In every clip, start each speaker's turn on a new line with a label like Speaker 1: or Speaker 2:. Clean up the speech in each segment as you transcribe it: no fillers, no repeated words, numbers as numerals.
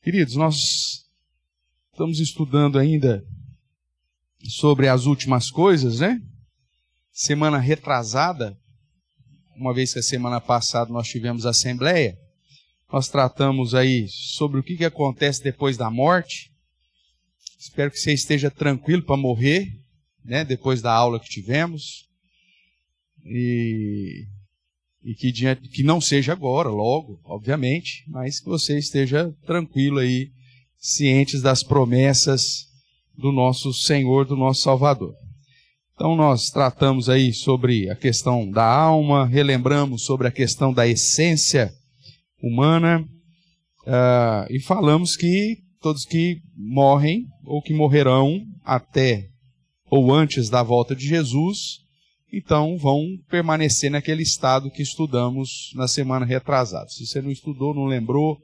Speaker 1: Queridos, nós estamos estudando ainda sobre as últimas coisas, né? Semana retrasada, uma vez que a semana passada nós tivemos a assembleia, nós tratamos aí sobre o que acontece depois da morte. Espero que você esteja tranquilo para morrer, né? Depois da aula que tivemos. E que não seja agora, logo, obviamente, mas que você esteja tranquilo aí, cientes das promessas do nosso Senhor, do nosso Salvador. Então nós tratamos aí sobre a questão da alma, relembramos sobre a questão da essência humana, e falamos que todos que morrem ou que morrerão até ou antes da volta de Jesus, então vão permanecer naquele estado que estudamos na semana retrasada. Se você não estudou, não lembrou,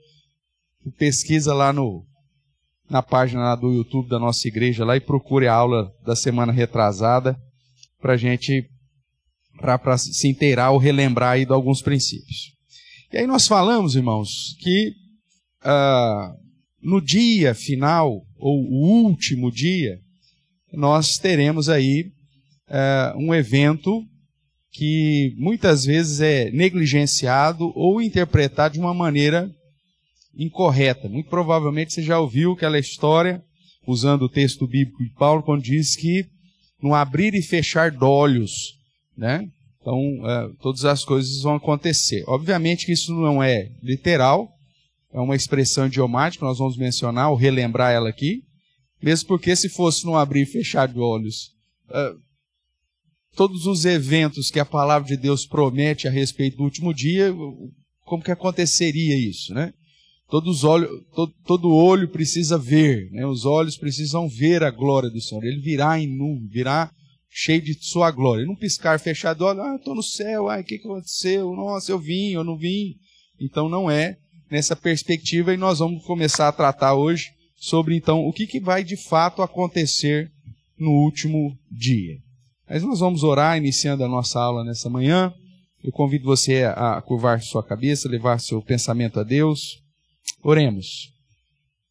Speaker 1: pesquisa lá na página lá do YouTube da nossa igreja lá e procure a aula da semana retrasada para se inteirar ou relembrar aí de alguns princípios. E aí nós falamos, irmãos, que no dia final, ou o último dia, nós teremos aí um evento que muitas vezes é negligenciado ou interpretado de uma maneira incorreta. Muito provavelmente você já ouviu aquela história, usando o texto bíblico de Paulo, quando diz que no abrir e fechar de olhos, né? Então, todas as coisas vão acontecer. Obviamente que isso não é literal, é uma expressão idiomática, nós vamos mencionar ou relembrar ela aqui, mesmo porque se fosse no abrir e fechar de olhos, todos os eventos que a palavra de Deus promete a respeito do último dia, como que aconteceria isso, né? Todo olho precisa ver, né? Os olhos precisam ver a glória do Senhor. Ele virá em nuvem, virá cheio de sua glória. E não piscar, fechar de olho, estou no céu, o que aconteceu? Nossa, eu vim, eu não vim. Então não é nessa perspectiva, e nós vamos começar a tratar hoje sobre então o que vai de fato acontecer no último dia. Mas nós vamos orar, iniciando a nossa aula nessa manhã. Eu convido você a curvar sua cabeça, levar seu pensamento a Deus. Oremos.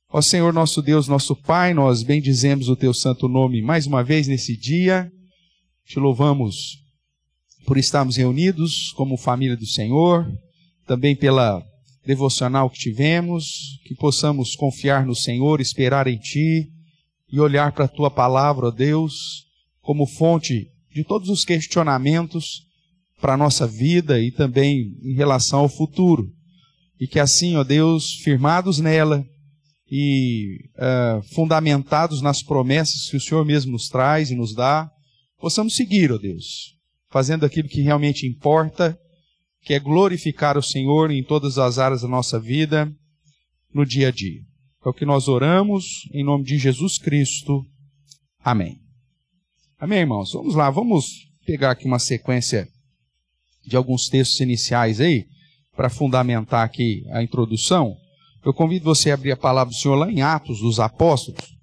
Speaker 1: Ó Senhor, nosso Deus, nosso Pai, nós bendizemos o Teu santo nome mais uma vez nesse dia. Te louvamos por estarmos reunidos como família do Senhor, também pela devocional que tivemos, que possamos confiar no Senhor, esperar em Ti e olhar para a Tua palavra, ó Deus, como fonte de todos os questionamentos para a nossa vida e também em relação ao futuro. E que assim, ó Deus, firmados nela e fundamentados nas promessas que o Senhor mesmo nos traz e nos dá, possamos seguir, ó Deus, fazendo aquilo que realmente importa, que é glorificar o Senhor em todas as áreas da nossa vida, no dia a dia. É o que nós oramos, em nome de Jesus Cristo. Amém. Amém, irmãos? Vamos lá, vamos pegar aqui uma sequência de alguns textos iniciais aí, para fundamentar aqui a introdução. Eu convido você a abrir a palavra do Senhor lá em Atos dos Apóstolos.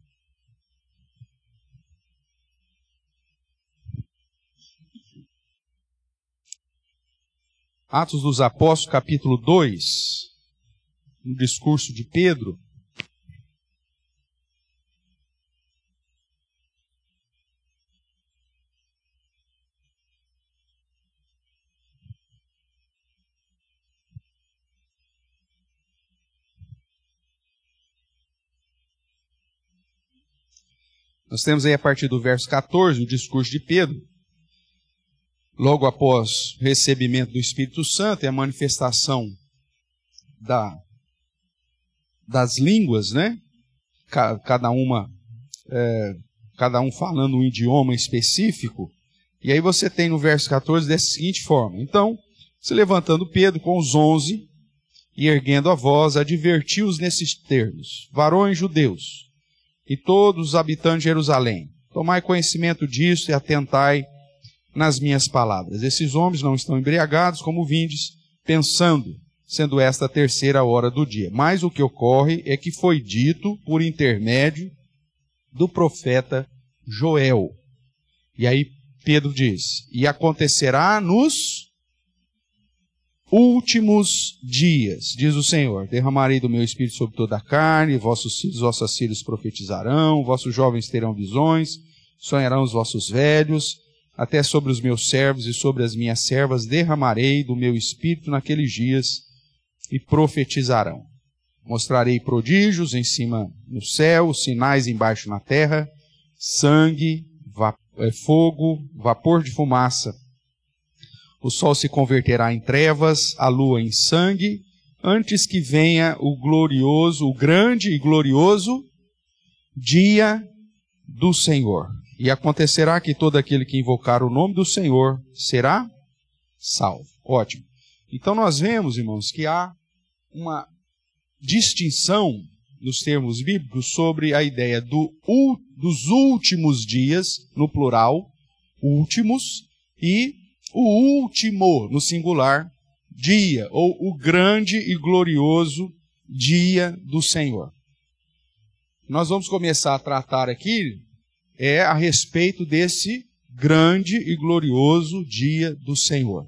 Speaker 1: Atos dos Apóstolos, capítulo 2, no discurso de Pedro. Nós temos aí a partir do verso 14, o discurso de Pedro, logo após o recebimento do Espírito Santo e a manifestação das línguas, né? Cada um falando um idioma específico. E aí você tem no verso 14 dessa seguinte forma: então, se levantando Pedro com os 11 e erguendo a voz, advertiu-os nesses termos: varões judeus, e todos os habitantes de Jerusalém, tomai conhecimento disso e atentai nas minhas palavras. Esses homens não estão embriagados, como vindes, pensando, sendo esta a terceira hora do dia. Mas o que ocorre é que foi dito por intermédio do profeta Joel. E aí Pedro diz: e acontecerá nos últimos dias, diz o Senhor, derramarei do meu espírito sobre toda a carne, vossos filhos, vossas filhas profetizarão, vossos jovens terão visões, sonharão os vossos velhos, até sobre os meus servos e sobre as minhas servas derramarei do meu espírito naqueles dias e profetizarão. Mostrarei prodígios em cima no céu, sinais embaixo na terra, sangue, fogo, vapor de fumaça. O sol se converterá em trevas, a lua em sangue, antes que venha o glorioso, o grande e glorioso dia do Senhor. E acontecerá que todo aquele que invocar o nome do Senhor será salvo. Ótimo. Então nós vemos, irmãos, que há uma distinção nos termos bíblicos sobre a ideia dos últimos dias, no plural, últimos, e o último, no singular, dia, ou o grande e glorioso dia do Senhor. Nós vamos começar a tratar aqui a respeito desse grande e glorioso dia do Senhor.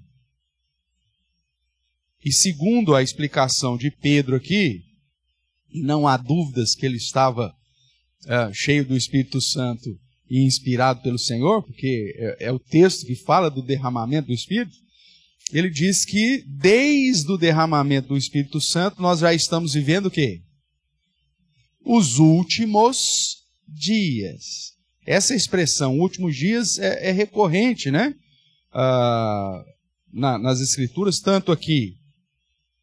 Speaker 1: E segundo a explicação de Pedro aqui, e não há dúvidas que ele estava cheio do Espírito Santo e inspirado pelo Senhor, porque é o texto que fala do derramamento do Espírito, ele diz que desde o derramamento do Espírito Santo nós já estamos vivendo o quê? Os últimos dias. Essa expressão, últimos dias, é recorrente, né? Nas Escrituras, tanto aqui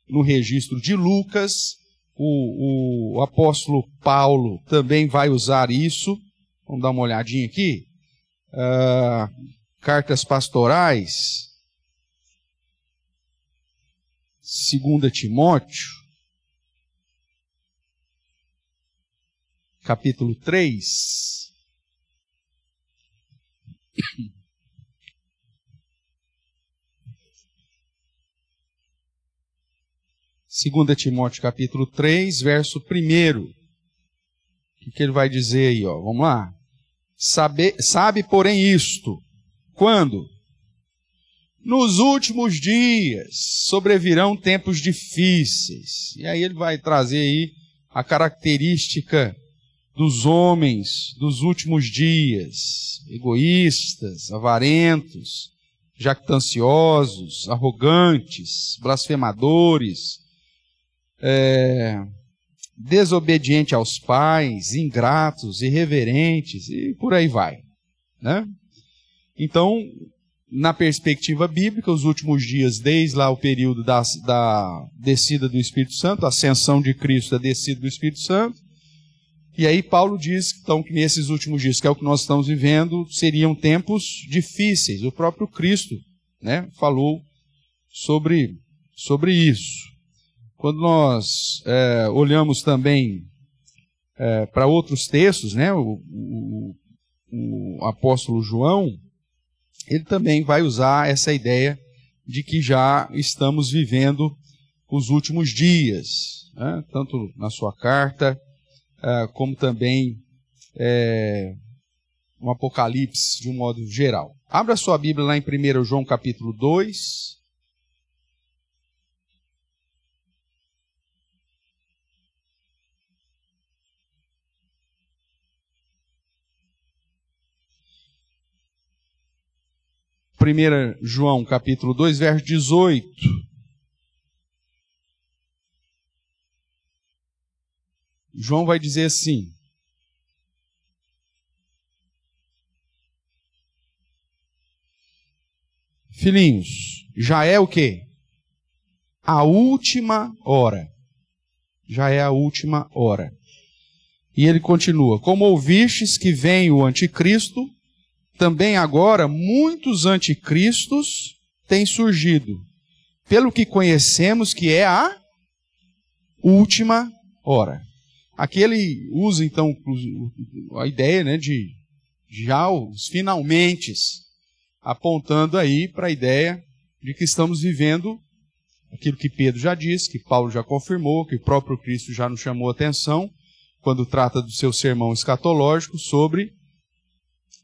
Speaker 1: no registro de Lucas, o apóstolo Paulo também vai usar isso. Vamos dar uma olhadinha aqui. Cartas pastorais, 2 Timóteo, capítulo 3. 2 Timóteo capítulo 3, verso 1. O que ele vai dizer aí? Vamos lá. Sabe, porém, isto. Quando? Nos últimos dias sobrevirão tempos difíceis. E aí ele vai trazer aí a característica dos homens dos últimos dias. Egoístas, avarentos, jactanciosos, arrogantes, blasfemadores, desobediente aos pais, ingratos, irreverentes, e por aí vai, né? Então, na perspectiva bíblica, os últimos dias, desde lá o período da descida do Espírito Santo, a ascensão de Cristo, a descida do Espírito Santo, e aí Paulo diz então, que nesses últimos dias, que é o que nós estamos vivendo, seriam tempos difíceis. O próprio Cristo, né, falou sobre isso. Quando nós olhamos também para outros textos, né, o apóstolo João, ele também vai usar essa ideia de que já estamos vivendo os últimos dias, né, tanto na sua carta, como também no Apocalipse, de um modo geral. Abra sua Bíblia lá em 1 João capítulo 2. João capítulo 2, verso 18. João vai dizer assim: filhinhos, já é o quê? A última hora. Já é a última hora. E ele continua: como ouvistes que vem o anticristo, também agora muitos anticristos têm surgido, pelo que conhecemos que é a última hora. Aqui ele usa então a ideia, né, de já os finalmente, apontando aí para a ideia de que estamos vivendo aquilo que Pedro já disse, que Paulo já confirmou, que o próprio Cristo já nos chamou a atenção quando trata do seu sermão escatológico sobre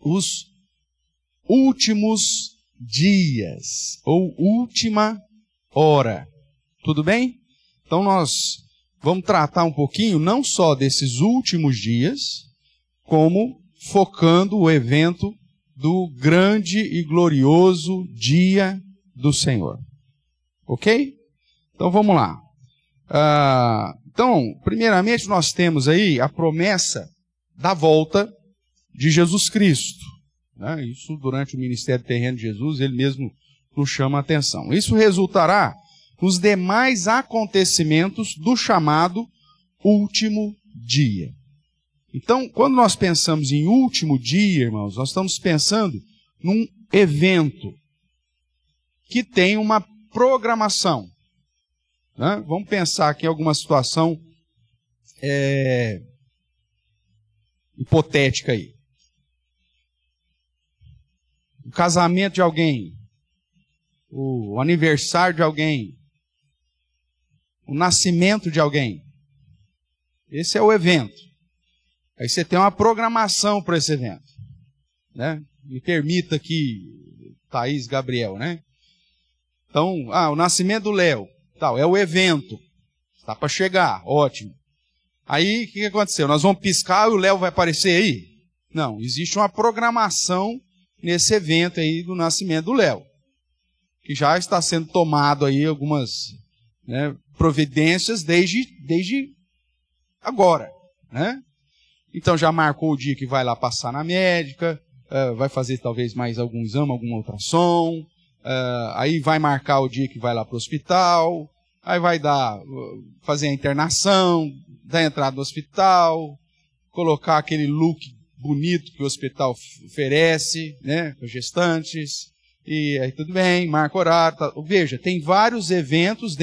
Speaker 1: os últimos dias, ou última hora. Tudo bem? Então nós vamos tratar um pouquinho não só desses últimos dias, como focando o evento do grande e glorioso dia do Senhor. Ok? Então vamos lá. Então, primeiramente nós temos aí a promessa da volta de Jesus Cristo. Né? Isso durante o ministério terreno de Jesus, ele mesmo nos chama a atenção. Isso resultará nos demais acontecimentos do chamado último dia. Então, quando nós pensamos em último dia, irmãos, nós estamos pensando num evento que tem uma programação. Né? Vamos pensar aqui em alguma situação hipotética aí. O casamento de alguém, o aniversário de alguém, o nascimento de alguém. Esse é o evento. Aí você tem uma programação para esse evento. Né? Me permita aqui, Thaís Gabriel, né? Então, o nascimento do Léo, tal, é o evento. Está para chegar, ótimo. Aí, o que aconteceu? Nós vamos piscar e o Léo vai aparecer aí? Não, existe uma programação nesse evento aí do nascimento do Léo. Que já está sendo tomado aí algumas, né, providências desde agora, né? Então já marcou o dia que vai lá passar na médica, vai fazer talvez mais algum exame, alguma ultrassom, aí vai marcar o dia que vai lá para o hospital, aí vai fazer a internação, dar entrada no hospital, colocar aquele look bonito que o hospital oferece, né, para gestantes, e aí tudo bem, marca horário. Tá. Veja, tem vários eventos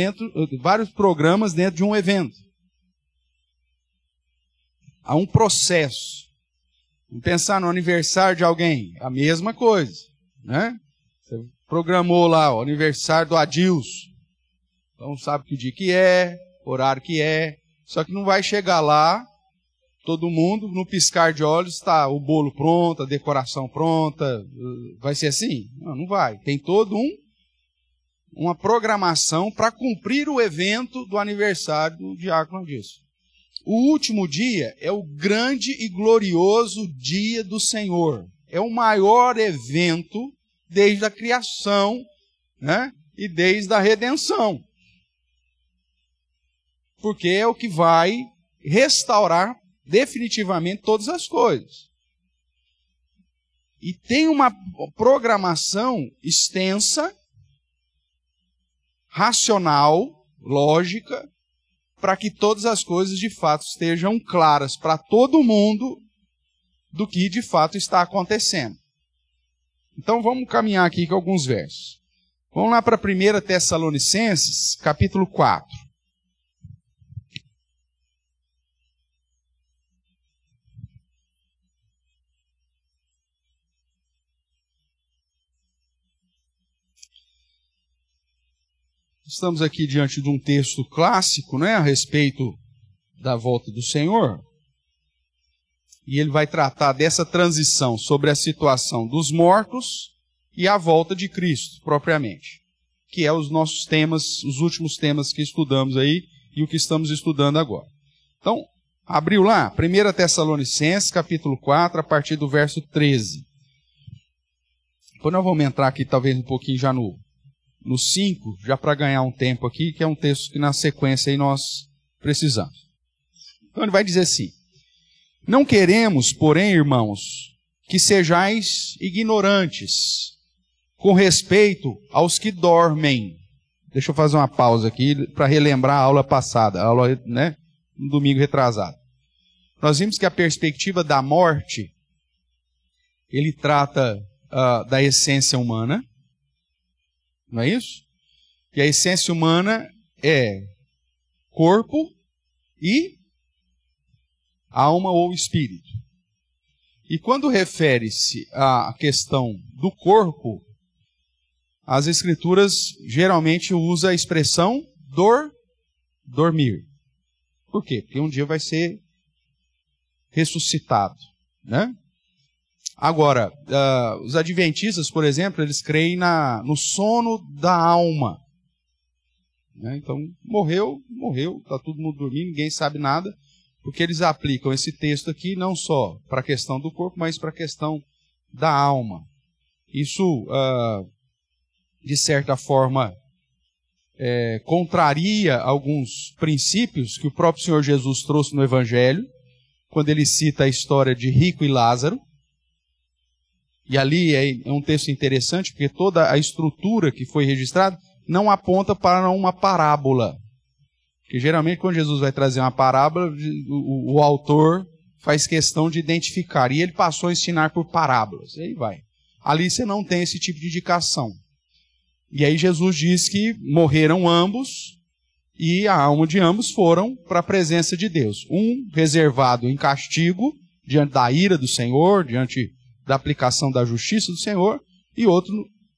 Speaker 1: vários programas dentro de um evento. Há um processo. Vamos pensar no aniversário de alguém, a mesma coisa, né? Você programou lá o aniversário do Adilson. Então sabe que dia que é, horário que é, só que não vai chegar lá, todo mundo, no piscar de olhos, está o bolo pronto, a decoração pronta, vai ser assim? Não vai. Tem todo uma programação para cumprir o evento do aniversário do diácono Adilson. O último dia é o grande e glorioso dia do Senhor. É o maior evento desde a criação, né? E desde a redenção. Porque é o que vai restaurar definitivamente todas as coisas. E tem uma programação extensa, racional, lógica, para que todas as coisas de fato estejam claras para todo mundo do que de fato está acontecendo. Então vamos caminhar aqui com alguns versos. Vamos lá para 1 Tessalonicenses, capítulo 4. Estamos aqui diante de um texto clássico, né, a respeito da volta do Senhor. E ele vai tratar dessa transição sobre a situação dos mortos e a volta de Cristo, propriamente. Que é os nossos temas, os últimos temas que estudamos aí e o que estamos estudando agora. Então, abriu lá, 1 Tessalonicenses, capítulo 4, a partir do verso 13. Depois nós vamos entrar aqui talvez um pouquinho já no 5, já para ganhar um tempo aqui, que é um texto que na sequência aí nós precisamos. Então ele vai dizer assim: não queremos, porém, irmãos, que sejais ignorantes com respeito aos que dormem. Deixa eu fazer uma pausa aqui para relembrar a aula passada, a aula, né, no domingo retrasado. Nós vimos que a perspectiva da morte, ele trata da essência humana, não é isso? E a essência humana é corpo e alma ou espírito. E quando refere-se à questão do corpo, as escrituras geralmente usam a expressão dormir. Por quê? Porque um dia vai ser ressuscitado, né? Agora, os adventistas, por exemplo, eles creem no sono da alma. né? Então, morreu, está todo mundo dormindo, ninguém sabe nada, porque eles aplicam esse texto aqui não só para a questão do corpo, mas para a questão da alma. Isso, de certa forma, contraria alguns princípios que o próprio Senhor Jesus trouxe no Evangelho, quando ele cita a história de Rico e Lázaro. E ali é um texto interessante, porque toda a estrutura que foi registrada não aponta para uma parábola. Porque geralmente quando Jesus vai trazer uma parábola, o autor faz questão de identificar. E ele passou a ensinar por parábolas. E aí vai. Ali você não tem esse tipo de indicação. E aí Jesus diz que morreram ambos e a alma de ambos foram para a presença de Deus. Um reservado em castigo, diante da ira do Senhor, diante da aplicação da justiça do Senhor, e outro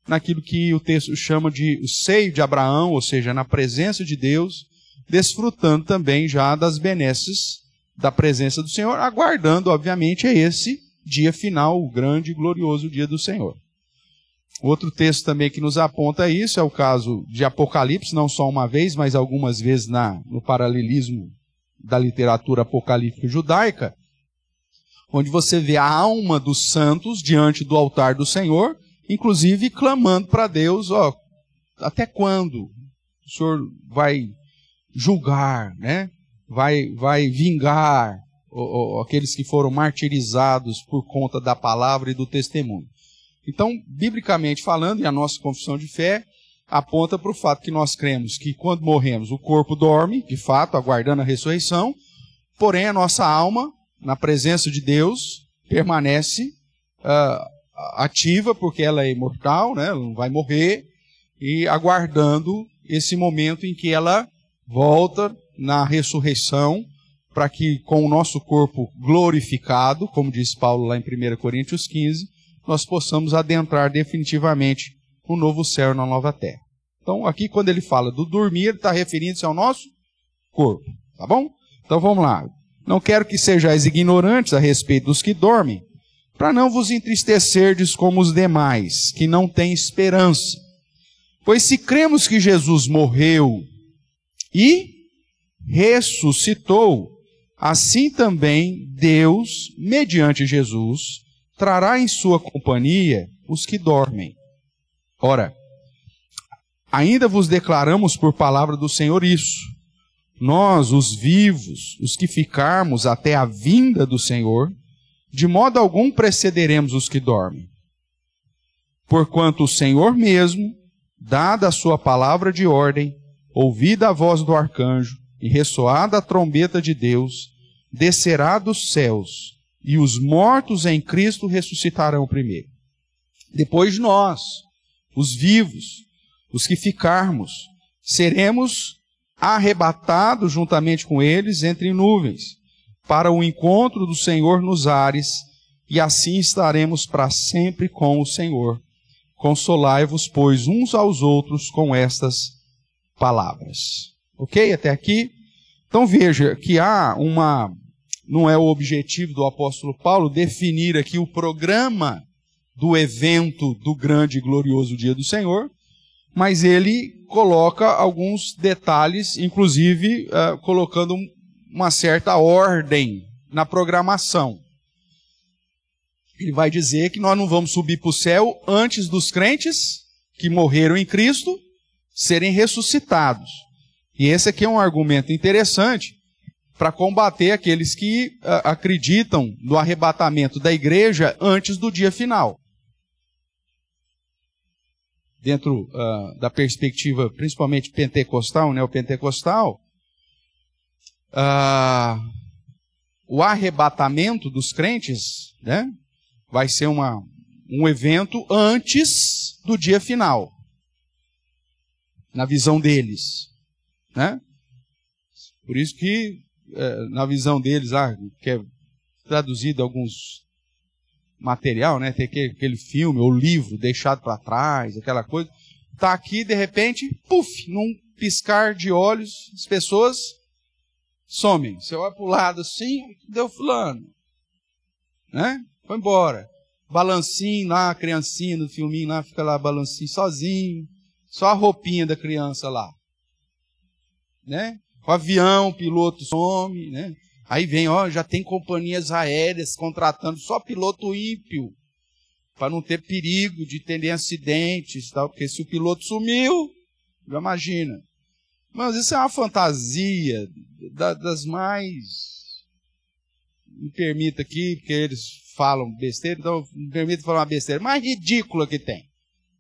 Speaker 1: naquilo que o texto chama de o seio de Abraão, ou seja, na presença de Deus, desfrutando também já das benesses da presença do Senhor, aguardando, obviamente, esse dia final, o grande e glorioso dia do Senhor. Outro texto também que nos aponta isso é o caso de Apocalipse, não só uma vez, mas algumas vezes no paralelismo da literatura apocalíptica judaica, onde você vê a alma dos santos diante do altar do Senhor, inclusive clamando para Deus, até quando o Senhor vai julgar, né? Vai vingar aqueles que foram martirizados por conta da palavra e do testemunho. Então, biblicamente falando, e a nossa confissão de fé aponta para o fato que nós cremos que quando morremos o corpo dorme, de fato, aguardando a ressurreição, porém a nossa alma, na presença de Deus, permanece ativa, porque ela é imortal, né? Ela não vai morrer, e aguardando esse momento em que ela volta na ressurreição, para que com o nosso corpo glorificado, como diz Paulo lá em 1 Coríntios 15, nós possamos adentrar definitivamente no novo céu e na nova terra. Então, aqui quando ele fala do dormir, ele está referindo-se ao nosso corpo, tá bom? Então vamos lá. Não quero que sejais ignorantes a respeito dos que dormem, para não vos entristecerdes como os demais, que não têm esperança. Pois se cremos que Jesus morreu e ressuscitou, assim também Deus, mediante Jesus, trará em sua companhia os que dormem. Ora, ainda vos declaramos por palavra do Senhor isso. Nós, os vivos, os que ficarmos até a vinda do Senhor, de modo algum precederemos os que dormem. Porquanto o Senhor mesmo, dada a sua palavra de ordem, ouvida a voz do arcanjo e ressoada a trombeta de Deus, descerá dos céus, e os mortos em Cristo ressuscitarão primeiro. Depois nós, os vivos, os que ficarmos, seremos arrebatados juntamente com eles entre nuvens, para o encontro do Senhor nos ares, e assim estaremos para sempre com o Senhor. Consolai-vos, pois, uns aos outros com estas palavras. Ok? Até aqui? Então veja que não é o objetivo do apóstolo Paulo definir aqui o programa do evento do grande e glorioso dia do Senhor, mas ele coloca alguns detalhes, inclusive colocando uma certa ordem na programação. Ele vai dizer que nós não vamos subir para o céu antes dos crentes que morreram em Cristo serem ressuscitados. E esse aqui é um argumento interessante para combater aqueles que acreditam no arrebatamento da igreja antes do dia final. Dentro da perspectiva principalmente pentecostal, neopentecostal, o arrebatamento dos crentes, né, vai ser um evento antes do dia final, na visão deles, né? Por isso que, na visão deles, que é traduzido alguns material, né? Tem aquele filme ou livro deixado para trás, aquela coisa. Está aqui, de repente, puf, num piscar de olhos, as pessoas somem. Você vai para o lado assim, deu fulano, né? Foi embora. Balancinho lá, a criancinha no filminho lá, fica lá balancinho sozinho, só a roupinha da criança lá. né? O avião, o piloto some, né? Aí vem, ó, já tem companhias aéreas contratando só piloto ímpio, para não ter perigo de ter acidentes, tal, porque se o piloto sumiu, já imagina. Mas isso é uma fantasia das mais... Me permita aqui, porque eles falam besteira, então me permita falar uma besteira mais ridícula que tem,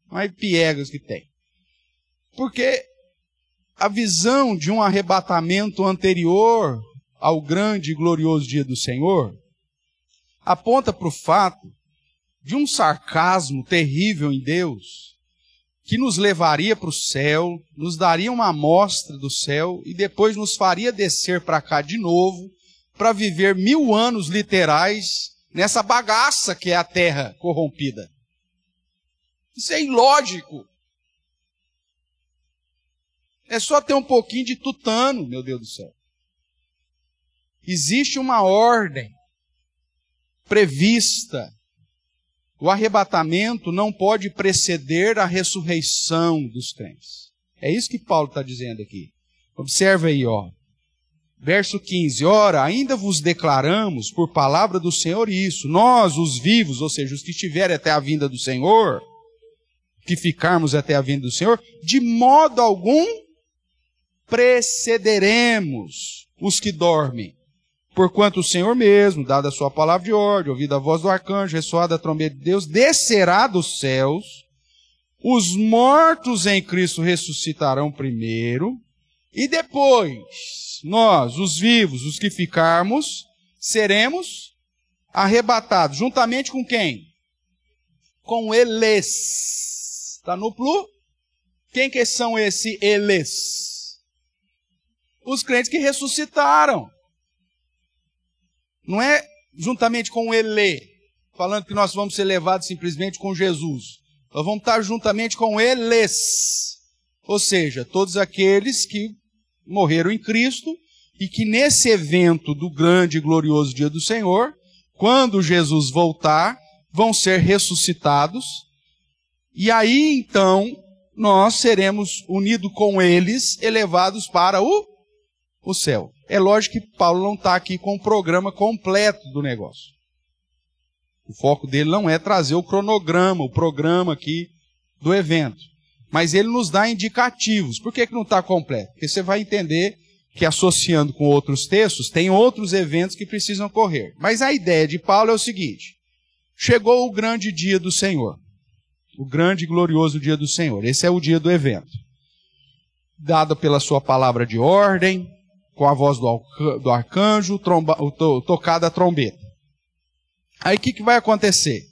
Speaker 1: mais piegas que tem. Porque a visão de um arrebatamento anterior ao grande e glorioso dia do Senhor aponta para o fato de um sarcasmo terrível em Deus, que nos levaria para o céu, nos daria uma amostra do céu e depois nos faria descer para cá de novo para viver 1000 anos literais nessa bagaça que é a terra corrompida. Isso é ilógico. É só ter um pouquinho de tutano, meu Deus do céu. Existe uma ordem prevista. O arrebatamento não pode preceder a ressurreição dos crentes. É isso que Paulo está dizendo aqui. Observa aí, ó. Verso 15. Ora, ainda vos declaramos por palavra do Senhor isso. Nós, os vivos, ou seja, os que estiverem até a vinda do Senhor, que ficarmos até a vinda do Senhor, de modo algum precederemos os que dormem. Porquanto o Senhor mesmo, dada a sua palavra de ordem, ouvida a voz do arcanjo, ressoada a trombeta de Deus, descerá dos céus, os mortos em Cristo ressuscitarão primeiro, e depois, nós, os vivos, os que ficarmos, seremos arrebatados. Juntamente com quem? Com eles. Está no plu? Quem que são esses eles? Os crentes que ressuscitaram. Não é juntamente com o Elê, falando que nós vamos ser levados simplesmente com Jesus. Nós vamos estar juntamente com eles. Ou seja, todos aqueles que morreram em Cristo e que nesse evento do grande e glorioso dia do Senhor, quando Jesus voltar, vão ser ressuscitados. E aí, então, nós seremos unidos com eles, elevados para o céu. É lógico que Paulo não está aqui com o programa completo do negócio. O foco dele não é trazer o cronograma, o programa aqui do evento. Mas ele nos dá indicativos. Por que não está completo? Porque você vai entender que, associando com outros textos, tem outros eventos que precisam ocorrer. Mas a ideia de Paulo é o seguinte: chegou o grande dia do Senhor. O grande e glorioso dia do Senhor. Esse é o dia do evento. Dado pela sua palavra de ordem, com a voz do arcanjo, tocada a trombeta. Aí o que vai acontecer?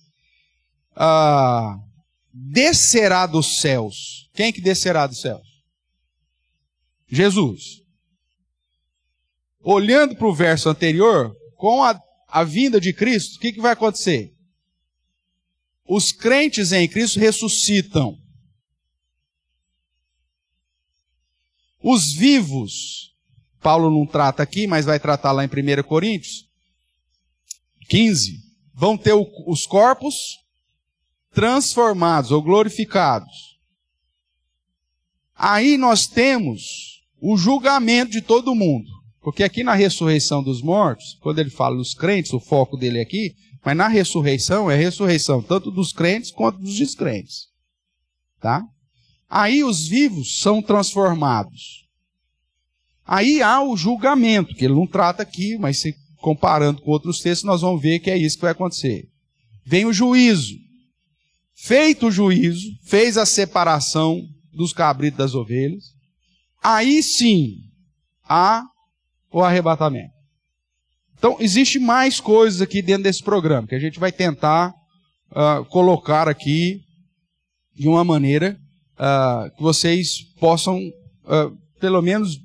Speaker 1: Descerá dos céus. Quem que descerá dos céus? Jesus. Olhando para o verso anterior, com a vinda de Cristo, o que vai acontecer? Os crentes em Cristo ressuscitam. Os vivos, Paulo não trata aqui, mas vai tratar lá em 1 Coríntios 15, vão ter os corpos transformados ou glorificados. Aí nós temos o julgamento de todo mundo. Porque aqui na ressurreição dos mortos, quando ele fala dos crentes, o foco dele aqui, mas na ressurreição é a ressurreição tanto dos crentes quanto dos descrentes. Tá? Aí os vivos são transformados. Aí há o julgamento, que ele não trata aqui, mas se comparando com outros textos, nós vamos ver que é isso que vai acontecer. Vem o juízo. Feito o juízo, fez a separação dos cabritos das ovelhas, aí sim há o arrebatamento. Então, existe mais coisas aqui dentro desse programa, que a gente vai tentar colocar aqui de uma maneira que vocês possam, pelo menos,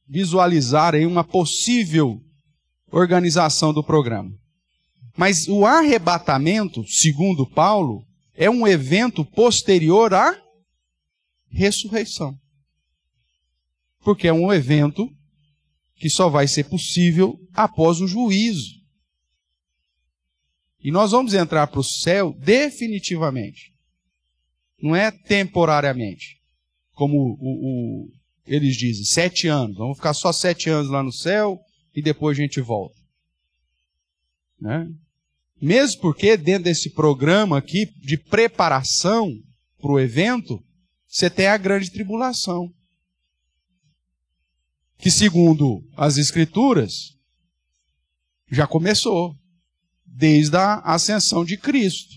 Speaker 1: visualizar aí uma possível organização do programa. Mas o arrebatamento, segundo Paulo, é um evento posterior à ressurreição. Porque é um evento que só vai ser possível após o juízo. E nós vamos entrar para o céu definitivamente. Não é temporariamente. Como eles dizem? 7 anos. Vamos ficar só 7 anos lá no céu e depois a gente volta. Né? Mesmo porque dentro desse programa aqui de preparação para o evento, você tem a grande tribulação. Que segundo as Escrituras, já começou. Desde a ascensão de Cristo.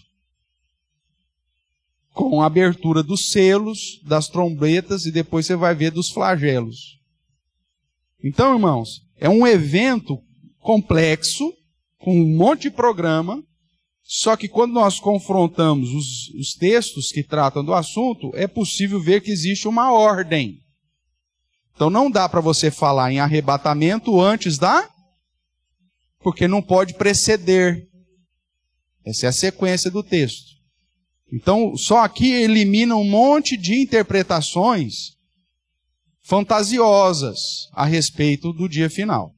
Speaker 1: Com a abertura dos selos, das trombetas, e depois você vai ver dos flagelos. Então, irmãos, é um evento complexo, com um monte de programa, só que quando nós confrontamos os textos que tratam do assunto, é possível ver que existe uma ordem. Então não dá para você falar em arrebatamento antes da... Porque não pode preceder. Essa é a sequência do texto. Então, só aqui elimina um monte de interpretações fantasiosas a respeito do dia final.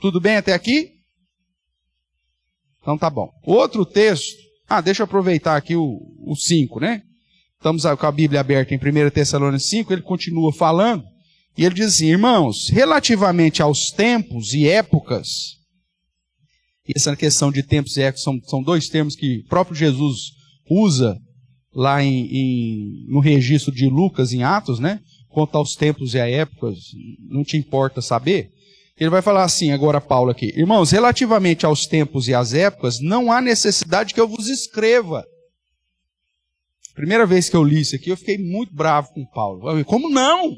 Speaker 1: Tudo bem até aqui? Então tá bom. Outro texto. Deixa eu aproveitar aqui o 5, né? Estamos com a Bíblia aberta em 1 Tessalonicenses 5, ele continua falando, e ele diz assim: irmãos, relativamente aos tempos e épocas, e essa questão de tempos e épocas são dois termos que o próprio Jesus usa lá no registro de Lucas, em Atos, né? Quanto aos tempos e a épocas, não te importa saber. Ele vai falar assim, agora Paulo aqui: irmãos, relativamente aos tempos e às épocas, não há necessidade que eu vos escreva. Primeira vez que eu li isso aqui, eu fiquei muito bravo com Paulo. Como não?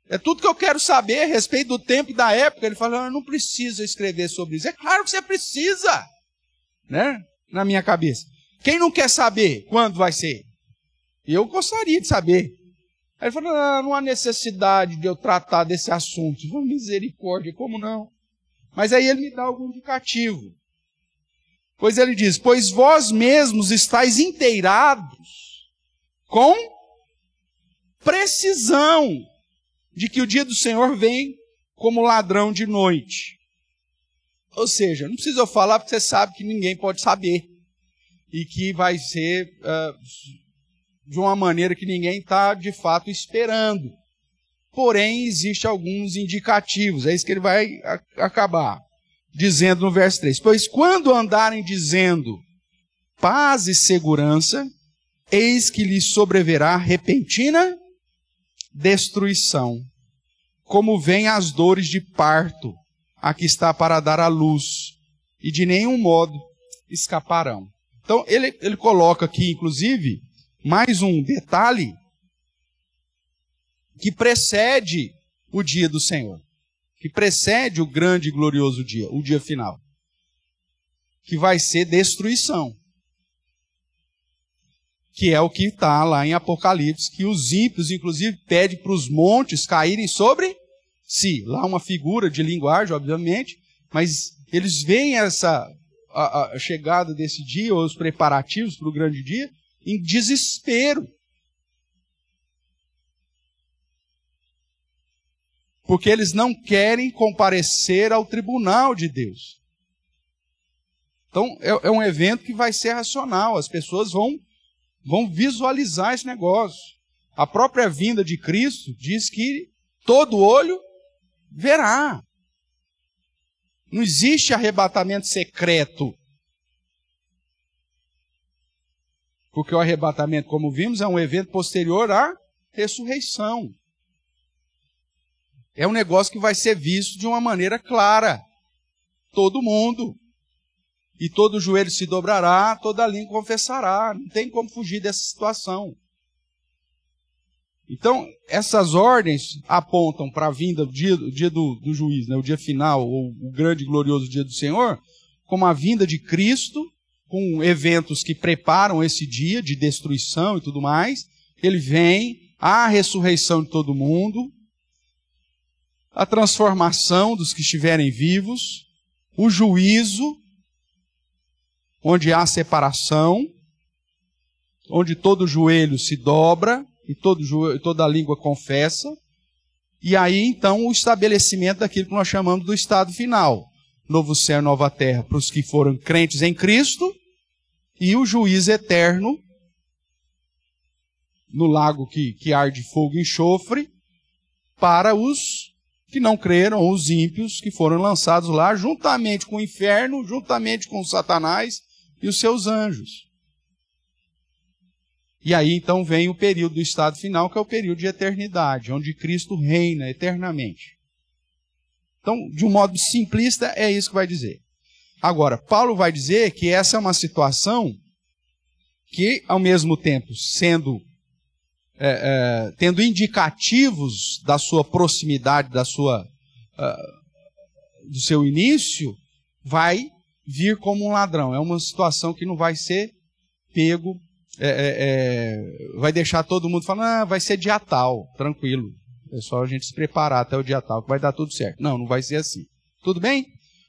Speaker 1: É tudo que eu quero saber a respeito do tempo e da época. Ele fala: não precisa escrever sobre isso. É claro que você precisa, né? Na minha cabeça. Quem não quer saber quando vai ser? Eu gostaria de saber. Aí ele falou: não há necessidade de eu tratar desse assunto. Eu falei: misericórdia, como não? Mas aí ele me dá algum indicativo. Pois ele diz: pois vós mesmos estáis inteirados com precisão de que o dia do Senhor vem como ladrão de noite. Ou seja, não precisa eu falar, porque você sabe que ninguém pode saber. E que vai ser de uma maneira que ninguém está de fato esperando. Porém, existem alguns indicativos. É isso que ele vai acabar dizendo no verso 3. Pois quando andarem dizendo paz e segurança, eis que lhes sobreverá repentina destruição, como vêm as dores de parto, a que está para dar à luz, e de nenhum modo escaparão. Então, ele coloca aqui, inclusive, mais um detalhe que precede o dia do Senhor, que precede o grande e glorioso dia, o dia final, que vai ser destruição. Que é o que está lá em Apocalipse, que os ímpios, inclusive, pedem para os montes caírem sobre si. Lá uma figura de linguagem, obviamente, mas eles veem a chegada desse dia, ou os preparativos para o grande dia, em desespero. Porque eles não querem comparecer ao tribunal de Deus. Então, é um evento que vai ser racional, as pessoas vão visualizar esse negócio. A própria vinda de Cristo diz que todo olho verá. Não existe arrebatamento secreto. Porque o arrebatamento, como vimos, é um evento posterior à ressurreição. É um negócio que vai ser visto de uma maneira clara. Todo mundo. E todo joelho se dobrará, toda língua confessará. Não tem como fugir dessa situação. Então, essas ordens apontam para a vinda, o dia do juiz, né, o dia final, ou o grande e glorioso dia do Senhor, como a vinda de Cristo, com eventos que preparam esse dia de destruição e tudo mais. Ele vem, a ressurreição de todo mundo, a transformação dos que estiverem vivos, o juízo, onde há separação, onde todo joelho se dobra e toda língua confessa, e aí então o estabelecimento daquilo que nós chamamos do estado final, novo céu e nova terra, para os que foram crentes em Cristo, e o juízo eterno no lago que arde fogo e enxofre, para os que não creram, os ímpios, que foram lançados lá, juntamente com o inferno, juntamente com Satanás e os seus anjos. E aí então vem o período do estado final, que é o período de eternidade, onde Cristo reina eternamente. Então, de um modo simplista, é isso que vai dizer. Agora, Paulo vai dizer que essa é uma situação que, ao mesmo tempo, tendo indicativos da sua proximidade, do seu início, vai vir como um ladrão. É uma situação que não vai ser pego, vai deixar todo mundo falando, vai ser dia tal, tranquilo. É só a gente se preparar até o dia tal, que vai dar tudo certo. Não, não vai ser assim. Tudo bem?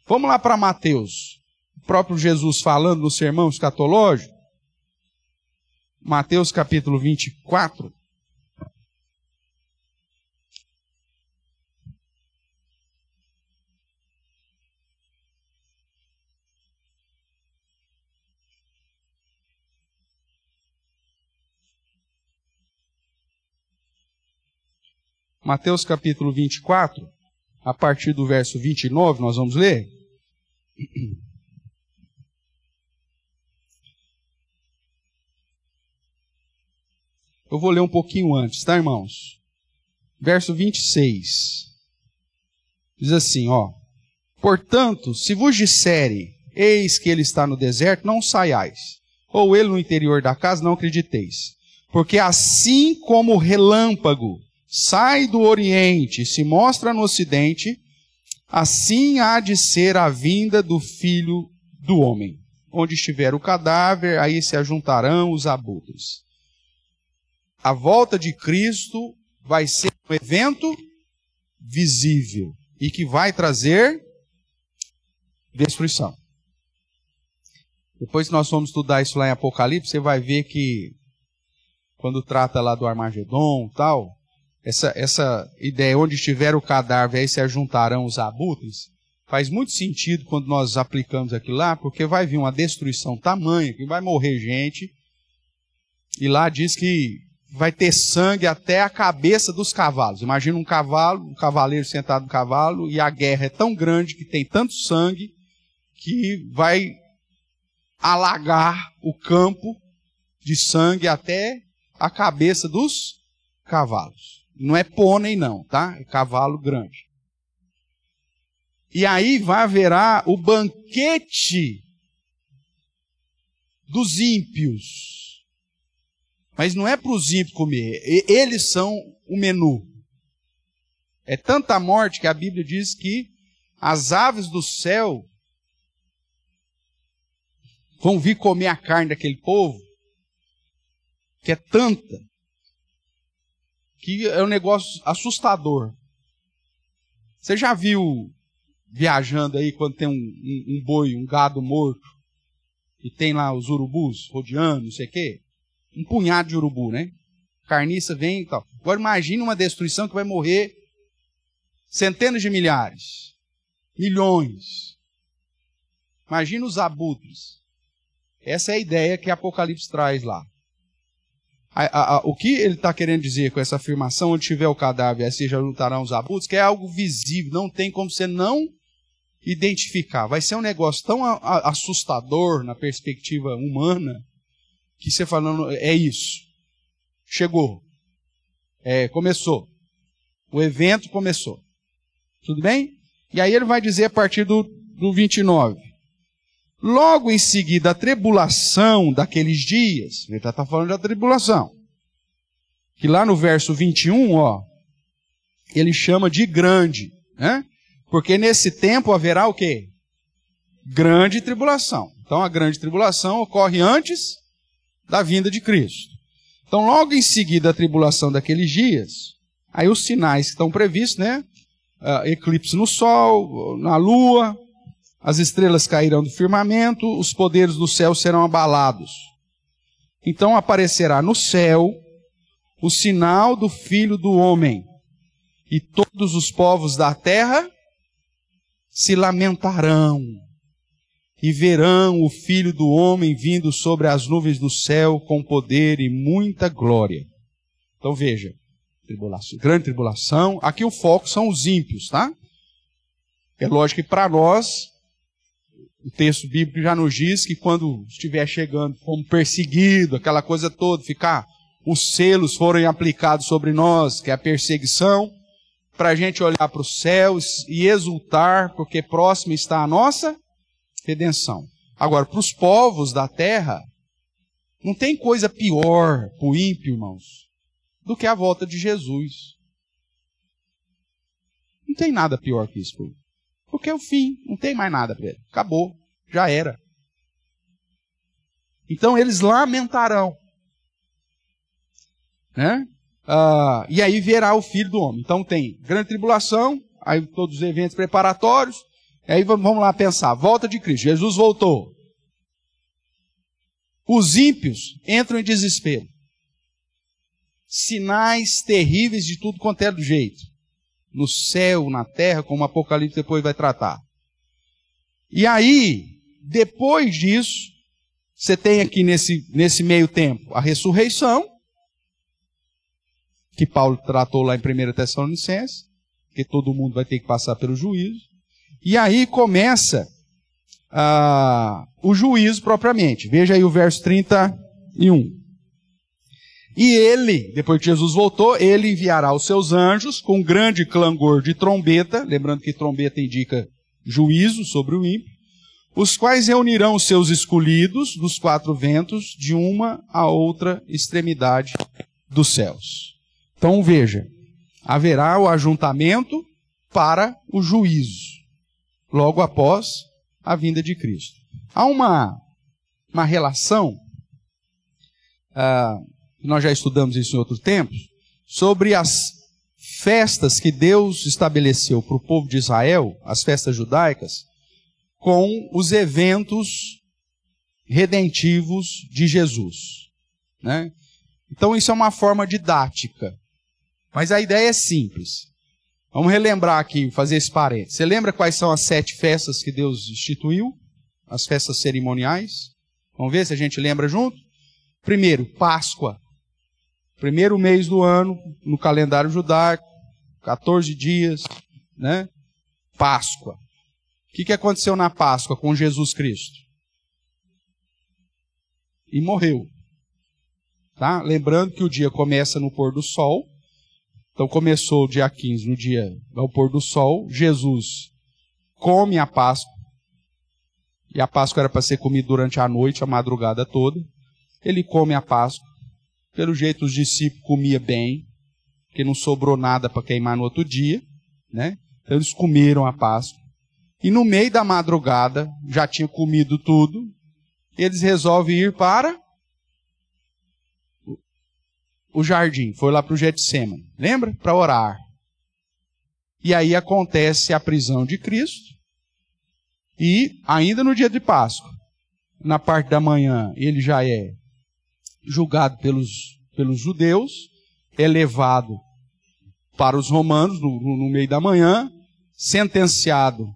Speaker 1: Vamos lá para Mateus. O próprio Jesus falando no sermão escatológico. Mateus capítulo 24. Mateus capítulo 24, a partir do verso 29, nós vamos ler. Eu vou ler um pouquinho antes, tá, irmãos? Verso 26. Diz assim, ó. Portanto, se vos disserem, eis que ele está no deserto, não saiais. Ou ele no interior da casa, não acrediteis. Porque assim como o relâmpago sai do oriente e se mostra no ocidente, assim há de ser a vinda do Filho do Homem. Onde estiver o cadáver, aí se ajuntarão os abutres. A volta de Cristo vai ser um evento visível e que vai trazer destruição. Depois que nós vamos estudar isso lá em Apocalipse, você vai ver que quando trata lá do Armagedon e tal, essa ideia, onde estiver o cadáver, aí se ajuntarão os abutres, faz muito sentido quando nós aplicamos aquilo lá, porque vai vir uma destruição tamanha, que vai morrer gente, e lá diz que vai ter sangue até a cabeça dos cavalos. Imagina um cavaleiro sentado no cavalo, e a guerra é tão grande que tem tanto sangue, que vai alagar o campo de sangue até a cabeça dos cavalos. Não é pônei não, tá? É cavalo grande. E aí haverá o banquete dos ímpios. Mas não é para os ímpios comer. Eles são o menu. É tanta morte que a Bíblia diz que as aves do céu vão vir comer a carne daquele povo, que é tanta, que é um negócio assustador. Você já viu viajando aí quando tem um boi, um gado morto, e tem lá os urubus rodeando, não sei o quê? Um punhado de urubu, né? Carniça vem e tal. Agora imagine uma destruição que vai morrer centenas de milhares, milhões. Imagina os abutres. Essa é a ideia que Apocalipse traz lá. O que ele está querendo dizer com essa afirmação, onde tiver o cadáver, assim já lutarão os abutres, que é algo visível, não tem como você não identificar. Vai ser um negócio tão assustador na perspectiva humana, que você falando, é isso. Chegou. Começou. O evento começou. Tudo bem? E aí ele vai dizer a partir do 29. Logo em seguida, a tribulação daqueles dias, ele está falando da tribulação, que lá no verso 21, ó, ele chama de grande, né? Porque nesse tempo haverá o quê? Grande tribulação. Então a grande tribulação ocorre antes da vinda de Cristo. Então logo em seguida a tribulação daqueles dias, aí os sinais que estão previstos, né? Eclipse no sol, na lua, as estrelas cairão do firmamento, os poderes do céu serão abalados. Então aparecerá no céu o sinal do Filho do Homem, e todos os povos da terra se lamentarão, e verão o Filho do Homem vindo sobre as nuvens do céu com poder e muita glória. Então veja, grande tribulação. Aqui o foco são os ímpios, tá? É lógico que para nós, o texto bíblico já nos diz que quando estiver chegando, fomos perseguidos, aquela coisa toda, os selos forem aplicados sobre nós, que é a perseguição, para a gente olhar para os céus e exultar, porque próximo está a nossa redenção. Agora, para os povos da terra, não tem coisa pior para o ímpio, irmãos, do que a volta de Jesus. Não tem nada pior que isso. Porque é o fim, não tem mais nada para ele. Acabou, já era. Então eles lamentarão. Né? E aí verá o Filho do Homem. Então tem grande tribulação, aí todos os eventos preparatórios. Aí vamos lá pensar, volta de Cristo, Jesus voltou. Os ímpios entram em desespero. Sinais terríveis de tudo quanto é do jeito. No céu, na terra, como o Apocalipse depois vai tratar. E aí, depois disso, você tem aqui nesse meio tempo a ressurreição, que Paulo tratou lá em 1 Tessalonicenses, que todo mundo vai ter que passar pelo juízo. E aí começa o juízo propriamente. Veja aí o verso 31. E ele, depois que Jesus voltou, ele enviará os seus anjos com grande clangor de trombeta, lembrando que trombeta indica juízo sobre o ímpio, os quais reunirão os seus escolhidos dos quatro ventos de uma a outra extremidade dos céus. Então veja, haverá o ajuntamento para o juízo, logo após a vinda de Cristo. Há uma relação, nós já estudamos isso em outros tempos, sobre as festas que Deus estabeleceu para o povo de Israel, as festas judaicas, com os eventos redentivos de Jesus. Né? Então isso é uma forma didática, mas a ideia é simples. Vamos relembrar aqui, fazer esse parênteses. Você lembra quais são as 7 festas que Deus instituiu? As festas cerimoniais? Vamos ver se a gente lembra junto? Primeiro, Páscoa. Primeiro mês do ano, no calendário judaico, 14 dias, né? Páscoa. O que aconteceu na Páscoa com Jesus Cristo? E morreu. Tá? Lembrando que o dia começa no pôr do sol. Então começou o dia 15, no dia ao pôr do sol. Jesus come a Páscoa. E a Páscoa era para ser comida durante a noite, a madrugada toda. Ele come a Páscoa. Pelo jeito os discípulos comiam bem, porque não sobrou nada para queimar no outro dia, né? Então eles comeram a Páscoa. E no meio da madrugada, já tinham comido tudo, eles resolvem ir para o jardim. Foi lá para o Getsemane, lembra? Para orar. E aí acontece a prisão de Cristo. E ainda no dia de Páscoa, na parte da manhã, ele já é julgado pelos judeus, é levado para os romanos no meio da manhã, sentenciado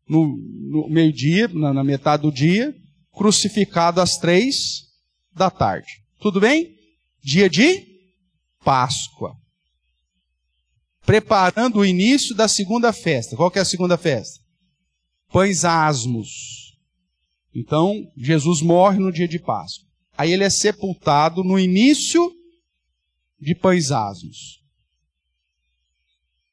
Speaker 1: no meio-dia, na metade do dia, crucificado às 3 da tarde. Tudo bem? Dia de Páscoa. Preparando o início da segunda festa. Qual que é a segunda festa? Pães asmos. Então, Jesus morre no dia de Páscoa. Aí ele é sepultado no início de Pães Asmos.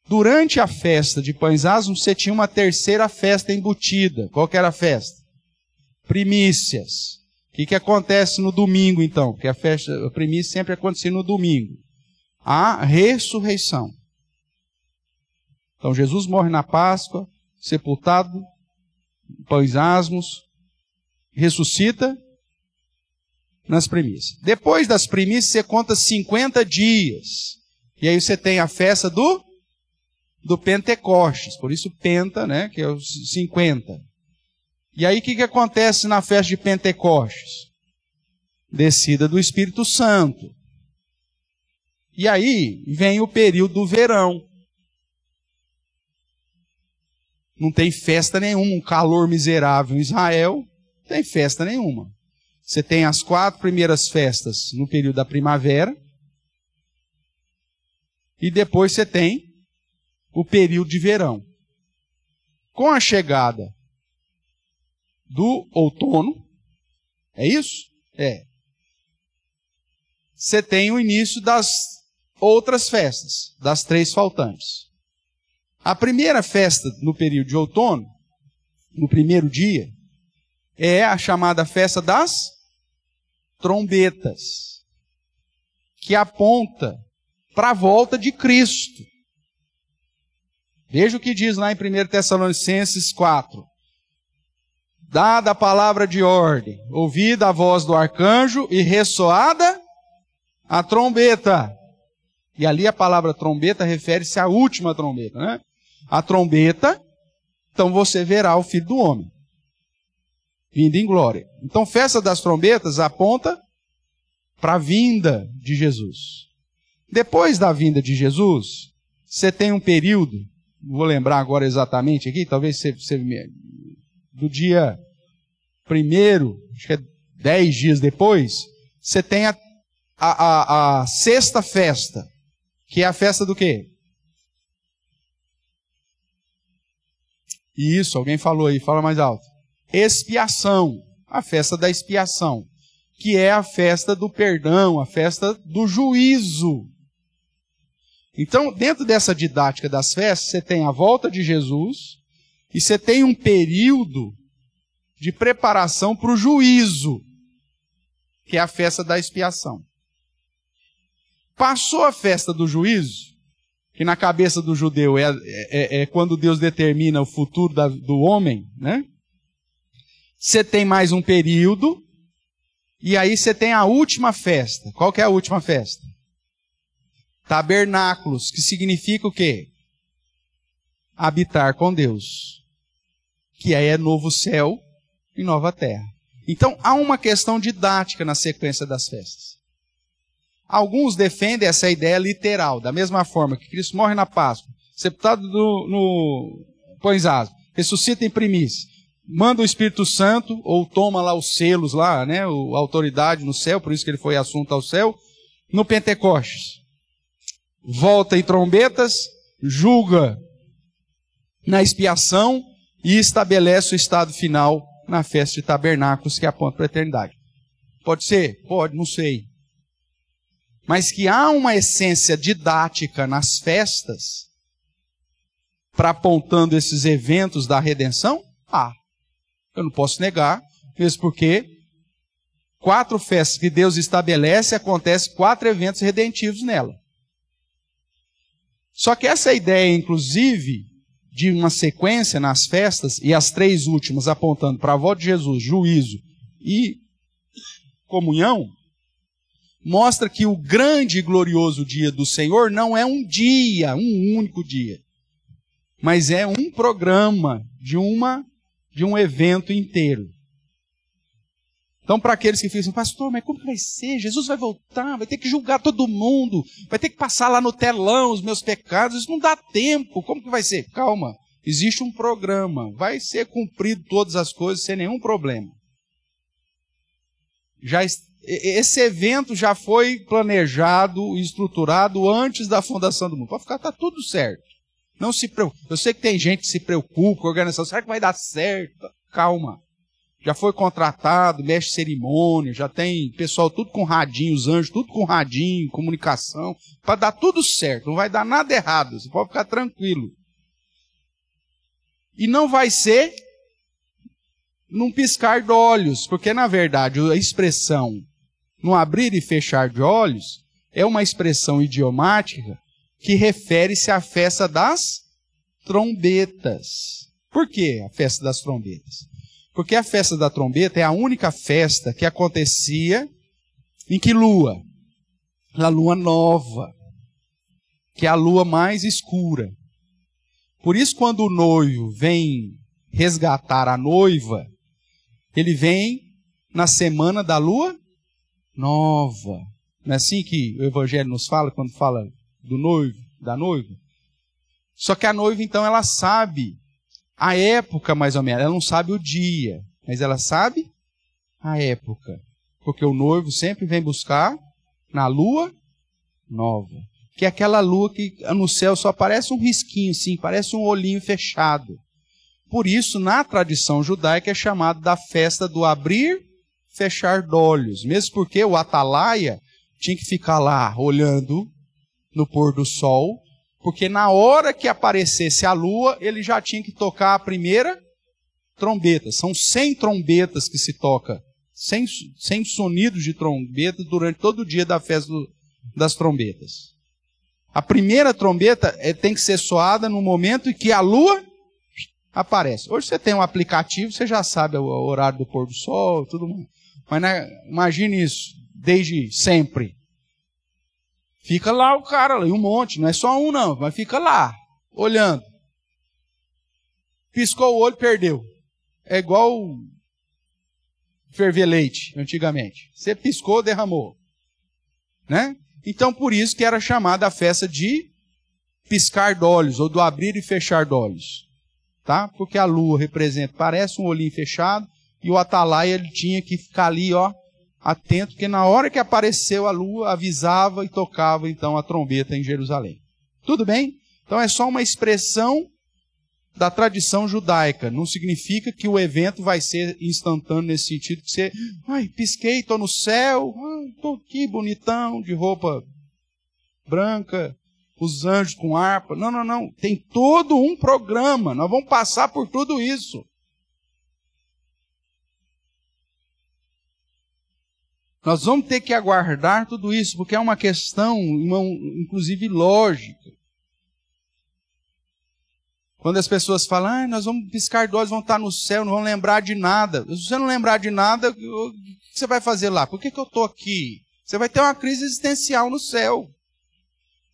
Speaker 1: Durante a festa de Pães Asmos, você tinha uma terceira festa embutida. Qual que era a festa? Primícias. O que acontece no domingo, então? Porque a primícia sempre acontecia no domingo. A ressurreição. Então, Jesus morre na Páscoa, sepultado, Pães Asmos, ressuscita nas primícias. Depois das primícias, você conta 50 dias. E aí você tem a festa do Pentecostes. Por isso Penta, né? Que é os 50. E aí o que acontece na festa de Pentecostes? Descida do Espírito Santo. E aí vem o período do verão. Não tem festa nenhuma, um calor miserável em Israel, não tem festa nenhuma. Você tem as 4 primeiras festas no período da primavera, e depois você tem o período de verão. Com a chegada do outono, é isso? É. Você tem o início das outras festas, das 3 faltantes. A primeira festa no período de outono, no primeiro dia, é a chamada festa das trombetas, que aponta para a volta de Cristo. Veja o que diz lá em 1 Tessalonicenses 4. Dada a palavra de ordem, ouvida a voz do arcanjo e ressoada a trombeta. E ali a palavra trombeta refere-se à última trombeta, né? A trombeta, então você verá o Filho do Homem vindo em glória. Então, festa das trombetas aponta para a vinda de Jesus. Depois da vinda de Jesus, você tem um período, não vou lembrar agora exatamente aqui, talvez você do dia 1º, acho que é 10 dias depois, você tem a sexta festa, que é a festa do quê? Isso, alguém falou aí, fala mais alto. Expiação, a festa da expiação, que é a festa do perdão, a festa do juízo. Então, dentro dessa didática das festas, você tem a volta de Jesus e você tem um período de preparação para o juízo, que é a festa da expiação. Passou a festa do juízo, que na cabeça do judeu é quando Deus determina o futuro do homem, né? Você tem mais um período, e aí você tem a última festa. Qual que é a última festa? Tabernáculos, que significa o quê? Habitar com Deus. Que aí é novo céu e nova terra. Então, há uma questão didática na sequência das festas. Alguns defendem essa ideia literal, da mesma forma que Cristo morre na Páscoa, sepultado no pães asmos, ressuscita em primícia, manda o Espírito Santo, ou toma lá os selos lá, né, a autoridade no céu, por isso que ele foi assunto ao céu, no Pentecostes. Volta em trombetas, julga na expiação e estabelece o estado final na festa de tabernáculos, que aponta para a eternidade. Pode ser? Pode, não sei. Mas que há uma essência didática nas festas para apontando esses eventos da redenção? Eu não posso negar, mesmo porque 4 festas que Deus estabelece, acontecem 4 eventos redentivos nela. Só que essa ideia, inclusive, de uma sequência nas festas, e as 3 últimas apontando para a volta de Jesus, juízo e comunhão, mostra que o grande e glorioso dia do Senhor não é um dia, um único dia, mas é um programa de um evento inteiro. Então, para aqueles que ficam assim, pastor, mas como que vai ser? Jesus vai voltar, vai ter que julgar todo mundo, vai ter que passar lá no telão os meus pecados, isso não dá tempo, como que vai ser? Calma, existe um programa, vai ser cumprido todas as coisas sem nenhum problema. Esse evento já foi planejado e estruturado antes da fundação do mundo. Pode ficar, está tudo certo. Não se preocupe. Eu sei que tem gente que se preocupa, organização, será que vai dar certo? Calma. Já foi contratado, mestre de cerimônia, já tem pessoal tudo com radinho, os anjos tudo com radinho, comunicação, para dar tudo certo, não vai dar nada errado, você pode ficar tranquilo. E não vai ser num piscar de olhos, porque na verdade a expressão no abrir e fechar de olhos é uma expressão idiomática que refere-se à festa das trombetas. Por que a festa das trombetas? Porque a festa da trombeta é a única festa que acontecia em que lua? Na lua nova, que é a lua mais escura. Por isso, quando o noivo vem resgatar a noiva, ele vem na semana da lua nova. Não é assim que o Evangelho nos fala, quando fala do noivo, da noiva? Só que a noiva, então, ela sabe a época, mais ou menos. Ela não sabe o dia, mas ela sabe a época. Porque o noivo sempre vem buscar na lua nova. que é aquela lua que no céu só parece um risquinho, assim, parece um olhinho fechado. Por isso, na tradição judaica, é chamado da festa do abrir e fechar de olhos. Mesmo porque o atalaia tinha que ficar lá olhando no pôr do sol, porque na hora que aparecesse a lua, ele já tinha que tocar a primeira trombeta. São 100 trombetas que se toca, 100 sonidos de trombeta durante todo o dia da festa das trombetas. A primeira trombeta tem que ser soada no momento em que a lua aparece. Hoje você tem um aplicativo, você já sabe o horário do pôr do sol, tudo mais. Mas imagine isso, desde sempre. Fica lá o cara, e um monte, não é só um não, mas fica lá, olhando. Piscou o olho, perdeu. É igual ferver leite, antigamente. Você piscou, derramou. Né? Então, por isso que era chamada a festa de piscar de olhos, ou do abrir e fechar de olhos. Tá? Porque a lua representa, parece um olhinho fechado, e o atalaia ele tinha que ficar ali, ó, atento, porque na hora que apareceu a lua, avisava e tocava então a trombeta em Jerusalém. Tudo bem? Então é só uma expressão da tradição judaica. Não significa que o evento vai ser instantâneo nesse sentido, que você, pisquei, estou no céu, estou aqui bonitão, de roupa branca, os anjos com harpa. Não, não, não. Tem todo um programa. Nós vamos passar por tudo isso. Nós vamos ter que aguardar tudo isso, porque é uma questão, inclusive, lógica. Quando as pessoas falam, nós vamos piscar de olhos, vamos estar no céu, não vamos lembrar de nada. Se você não lembrar de nada, o que você vai fazer lá? Por que eu estou aqui? Você vai ter uma crise existencial no céu.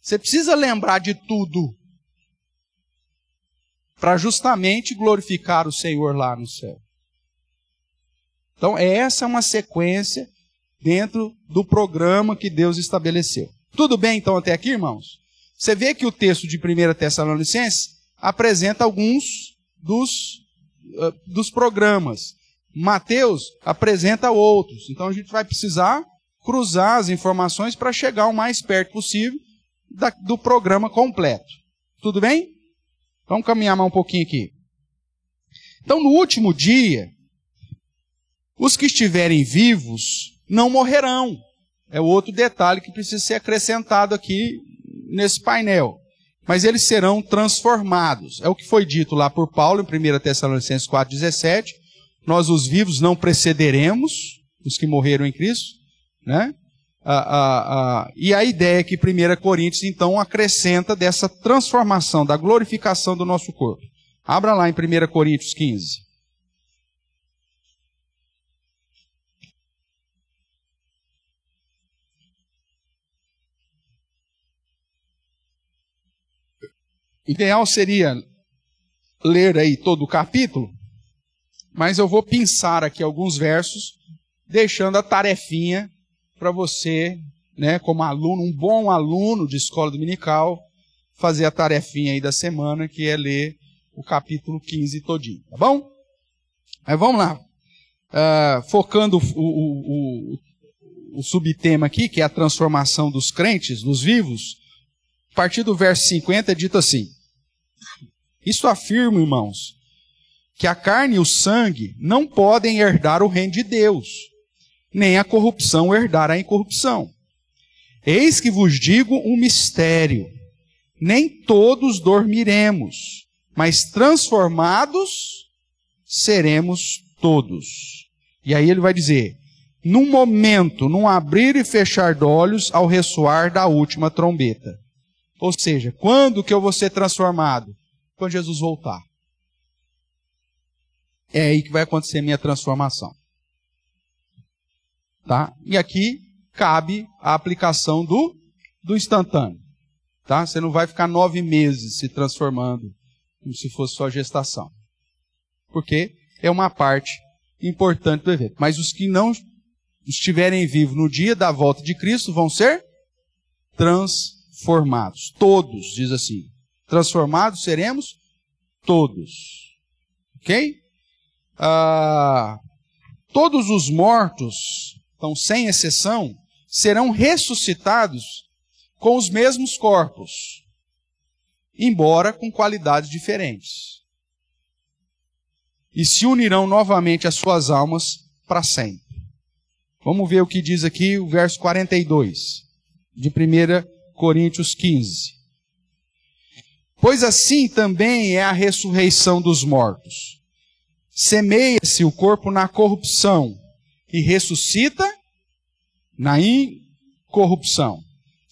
Speaker 1: Você precisa lembrar de tudo para justamente glorificar o Senhor lá no céu. Então, essa é uma sequência dentro do programa que Deus estabeleceu. Tudo bem, então, até aqui, irmãos? Você vê que o texto de 1 Tessalonicenses apresenta alguns dos programas. Mateus apresenta outros. Então, a gente vai precisar cruzar as informações para chegar o mais perto possível do programa completo. Tudo bem? Vamos caminhar mais um pouquinho aqui. Então, no último dia, os que estiverem vivos não morrerão. É outro detalhe que precisa ser acrescentado aqui nesse painel. Mas eles serão transformados. É o que foi dito lá por Paulo em 1 Tessalonicenses 4,17. Nós, os vivos, não precederemos os que morreram em Cristo. Né? E a ideia é que 1 Coríntios, então, acrescenta dessa transformação, da glorificação do nosso corpo. Abra lá em 1 Coríntios 15. Ideal seria ler aí todo o capítulo, mas eu vou pensar aqui alguns versos, deixando a tarefinha para você, né, como aluno, um bom aluno de escola dominical, fazer a tarefinha aí da semana, que é ler o capítulo 15 todinho, tá bom? Mas vamos lá. Focando o subtema aqui, que é a transformação dos crentes, dos vivos, a partir do verso 50 é dito assim: isso afirma, irmãos, que a carne e o sangue não podem herdar o reino de Deus, nem a corrupção herdar a incorrupção. Eis que vos digo um mistério: nem todos dormiremos, mas transformados seremos todos. E aí ele vai dizer: num momento, num abrir e fechar de olhos, ao ressoar da última trombeta. Ou seja, quando que eu vou ser transformado? Quando Jesus voltar. É aí que vai acontecer a minha transformação. Tá? E aqui cabe a aplicação do instantâneo. Tá? Você não vai ficar 9 meses se transformando, como se fosse só gestação. Porque é uma parte importante do evento. Mas os que não estiverem vivos no dia da volta de Cristo vão ser transformados. Todos, diz assim. Transformados seremos todos. Ok? Todos os mortos, então sem exceção, serão ressuscitados com os mesmos corpos, embora com qualidades diferentes. E se unirão novamente as suas almas para sempre. Vamos ver o que diz aqui o verso 42, de 1 Coríntios 15. Pois assim também é a ressurreição dos mortos. Semeia-se o corpo na corrupção e ressuscita na incorrupção.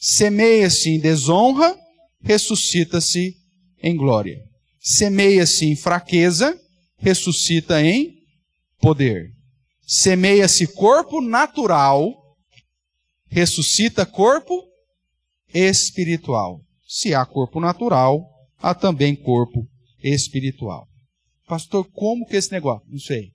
Speaker 1: Semeia-se em desonra, ressuscita-se em glória. Semeia-se em fraqueza, ressuscita em poder. Semeia-se corpo natural, ressuscita corpo espiritual. Se há corpo natural, há também corpo espiritual. Pastor, como que esse negócio? Não sei.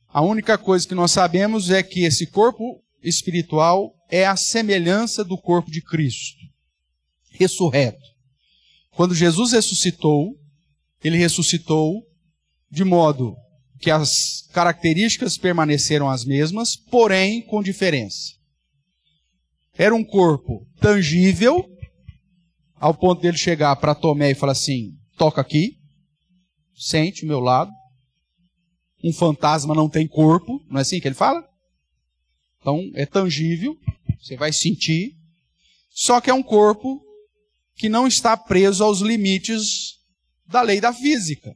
Speaker 1: A única coisa que nós sabemos é que esse corpo espiritual é a semelhança do corpo de Cristo, ressurreto. Quando Jesus ressuscitou, ele ressuscitou de modo que as características permaneceram as mesmas, porém com diferença. Era um corpo tangível, ao ponto dele chegar para Tomé e falar assim, toca aqui, sente o meu lado. Um fantasma não tem corpo, não é assim que ele fala? Então é tangível, você vai sentir. Só que é um corpo que não está preso aos limites da lei da física.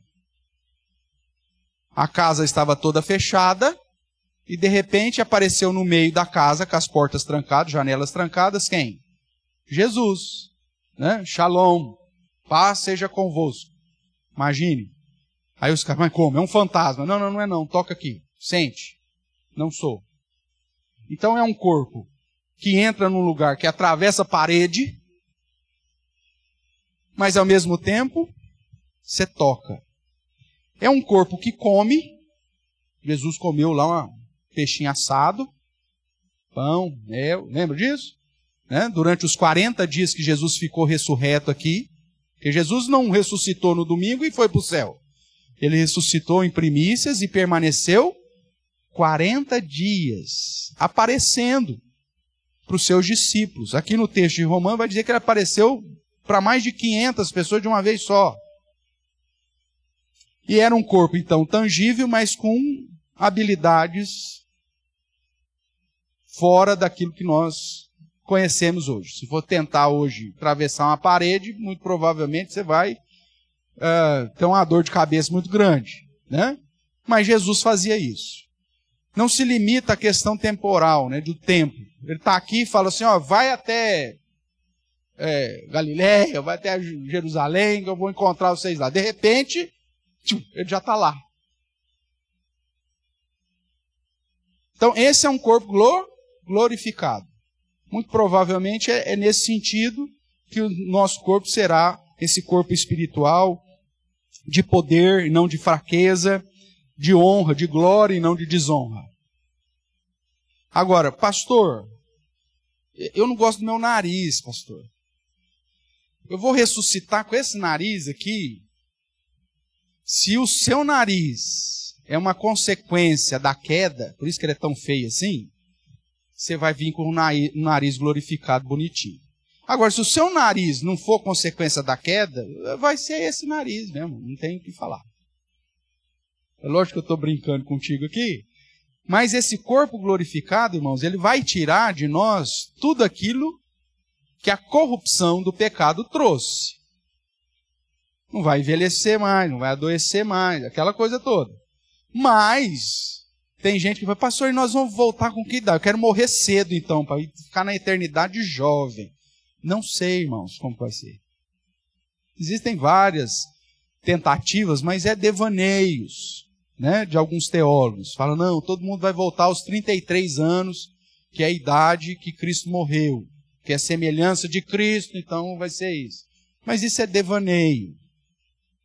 Speaker 1: A casa estava toda fechada e de repente apareceu no meio da casa, com as portas trancadas, janelas trancadas, quem? Jesus, né? Shalom, paz seja convosco. Imagine. Aí os caras, mas como? É um fantasma. Não, não é não, toca aqui, sente. Não sou. Então é um corpo que entra num lugar que atravessa a parede, mas ao mesmo tempo, você toca. É um corpo que come. Jesus comeu lá um peixinho assado, pão, mel, lembra disso? Né? Durante os 40 dias que Jesus ficou ressurreto aqui, porque Jesus não ressuscitou no domingo e foi para o céu. Ele ressuscitou em primícias e permaneceu 40 dias, aparecendo para os seus discípulos. Aqui no texto de Romanos vai dizer que ele apareceu para mais de 500 pessoas de uma vez só. E era um corpo, então, tangível, mas com habilidades fora daquilo que nós conhecemos hoje. Se for tentar hoje atravessar uma parede, muito provavelmente você vai ter uma dor de cabeça muito grande, né? Mas Jesus fazia isso. Não se limita à questão temporal, né, do tempo. Ele está aqui e fala assim, ó, vai até Galileia, vai até Jerusalém, que eu vou encontrar vocês lá. De repente, ele já está lá. Então, esse é um corpo glorificado. Muito provavelmente é nesse sentido que o nosso corpo será esse corpo espiritual, de poder e não de fraqueza, de honra, de glória e não de desonra. Agora, pastor, eu não gosto do meu nariz, pastor. Eu vou ressuscitar com esse nariz aqui. Se o seu nariz é uma consequência da queda, por isso que ele é tão feio assim, você vai vir com um nariz glorificado, bonitinho. Agora, se o seu nariz não for consequência da queda, vai ser esse nariz mesmo, não tem o que falar. É lógico que eu estou brincando contigo aqui, mas esse corpo glorificado, irmãos, ele vai tirar de nós tudo aquilo que a corrupção do pecado trouxe. Não vai envelhecer mais, não vai adoecer mais, aquela coisa toda. Mas tem gente que vai, pastor, e nós vamos voltar com que idade? Eu quero morrer cedo então, para ficar na eternidade jovem. Não sei, irmãos, como vai ser. Existem várias tentativas, mas é devaneios, né, de alguns teólogos. Falam, não, todo mundo vai voltar aos 33 anos, que é a idade que Cristo morreu, que é a semelhança de Cristo, então vai ser isso. Mas isso é devaneio,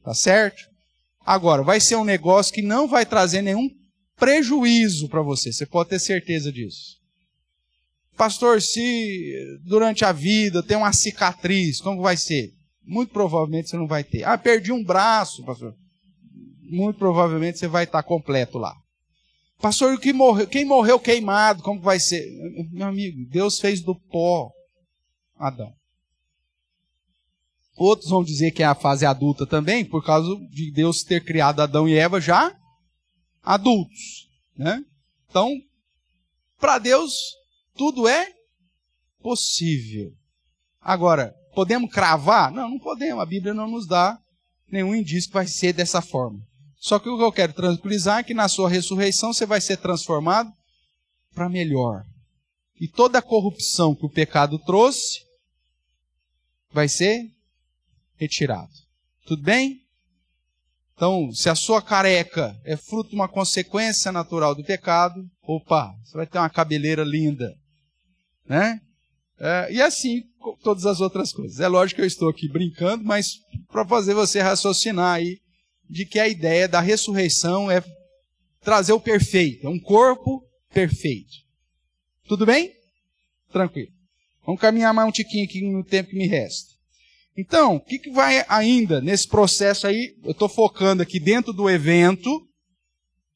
Speaker 1: tá certo? Agora, vai ser um negócio que não vai trazer nenhum prejuízo para você, você pode ter certeza disso. Pastor, se durante a vida tem uma cicatriz, como vai ser? Muito provavelmente você não vai ter. Ah, perdi um braço, pastor. Muito provavelmente você vai estar completo lá. Pastor, quem morreu queimado, como vai ser? Meu amigo, Deus fez do pó Adão. Outros vão dizer que é a fase adulta também, por causa de Deus ter criado Adão e Eva já adultos, né? Então, para Deus, tudo é possível. Agora, podemos cravar? Não, não podemos. A Bíblia não nos dá nenhum indício que vai ser dessa forma. Só que o que eu quero tranquilizar é que na sua ressurreição você vai ser transformado para melhor. E toda a corrupção que o pecado trouxe vai ser retirado. Tudo bem? Então, se a sua careca é fruto de uma consequência natural do pecado, opa, você vai ter uma cabeleira linda, né? E assim, todas as outras coisas. É lógico que eu estou aqui brincando, mas para fazer você raciocinar aí de que a ideia da ressurreição é trazer o perfeito, é um corpo perfeito. Tudo bem? Tranquilo. Vamos caminhar mais um tiquinho aqui no tempo que me resta. Então, o que vai ainda nesse processo aí? Eu estou focando aqui dentro do evento,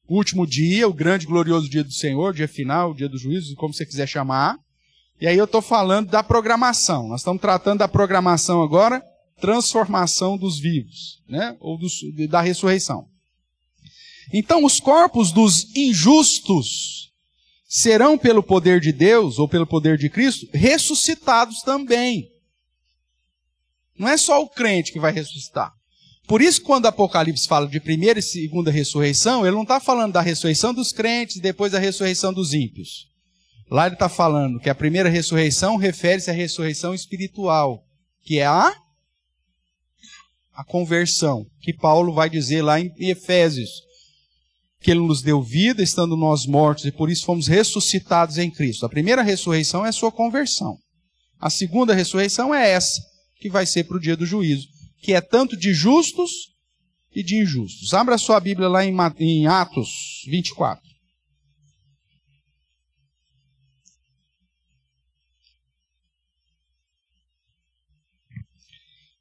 Speaker 1: o último dia, o grande e glorioso dia do Senhor, dia final, dia do juízo, como você quiser chamar. E aí eu estou falando da programação. Nós estamos tratando da programação agora, transformação dos vivos, né? Ou da ressurreição. Então, os corpos dos injustos serão, pelo poder de Deus, ou pelo poder de Cristo, ressuscitados também. Não é só o crente que vai ressuscitar. Por isso, quando o Apocalipse fala de primeira e segunda ressurreição, ele não está falando da ressurreição dos crentes e depois da ressurreição dos ímpios. Lá ele está falando que a primeira ressurreição refere-se à ressurreição espiritual, que é a conversão, que Paulo vai dizer lá em Efésios, que ele nos deu vida, estando nós mortos, e por isso fomos ressuscitados em Cristo. A primeira ressurreição é a sua conversão. A segunda ressurreição é essa, que vai ser para o dia do juízo, que é tanto de justos e de injustos. Abra sua Bíblia lá em Atos 24.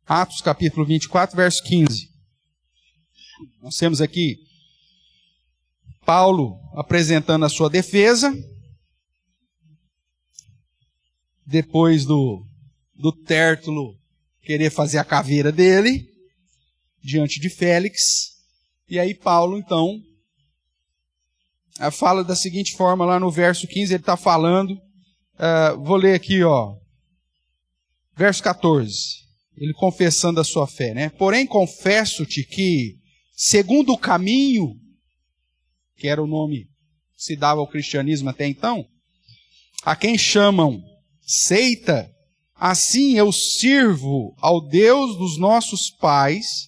Speaker 1: Atos capítulo 24, verso 15. Nós temos aqui Paulo apresentando a sua defesa, depois do Tértulo querer fazer a caveira dele, diante de Félix. E aí Paulo, então, fala da seguinte forma, lá no verso 15, ele está falando, vou ler aqui, verso 14, ele confessando a sua fé, né? Porém, confesso-te que, segundo o caminho, que era o nome que se dava ao cristianismo até então, a quem chamam seita, assim eu sirvo ao Deus dos nossos pais,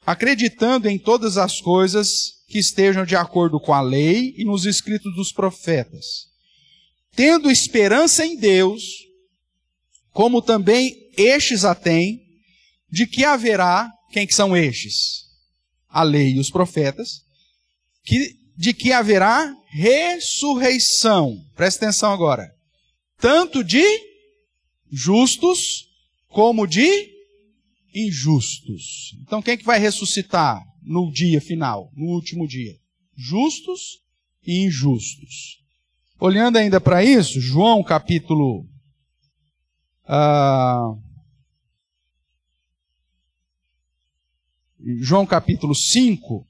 Speaker 1: acreditando em todas as coisas que estejam de acordo com a lei e nos escritos dos profetas, tendo esperança em Deus, como também estes a têm, de que haverá, quem que são estes? A lei e os profetas, de que haverá ressurreição, presta atenção agora, tanto de justos como de injustos. Então quem que vai ressuscitar no dia final, no último dia? Justos e injustos. Olhando ainda para isso, João capítulo 5,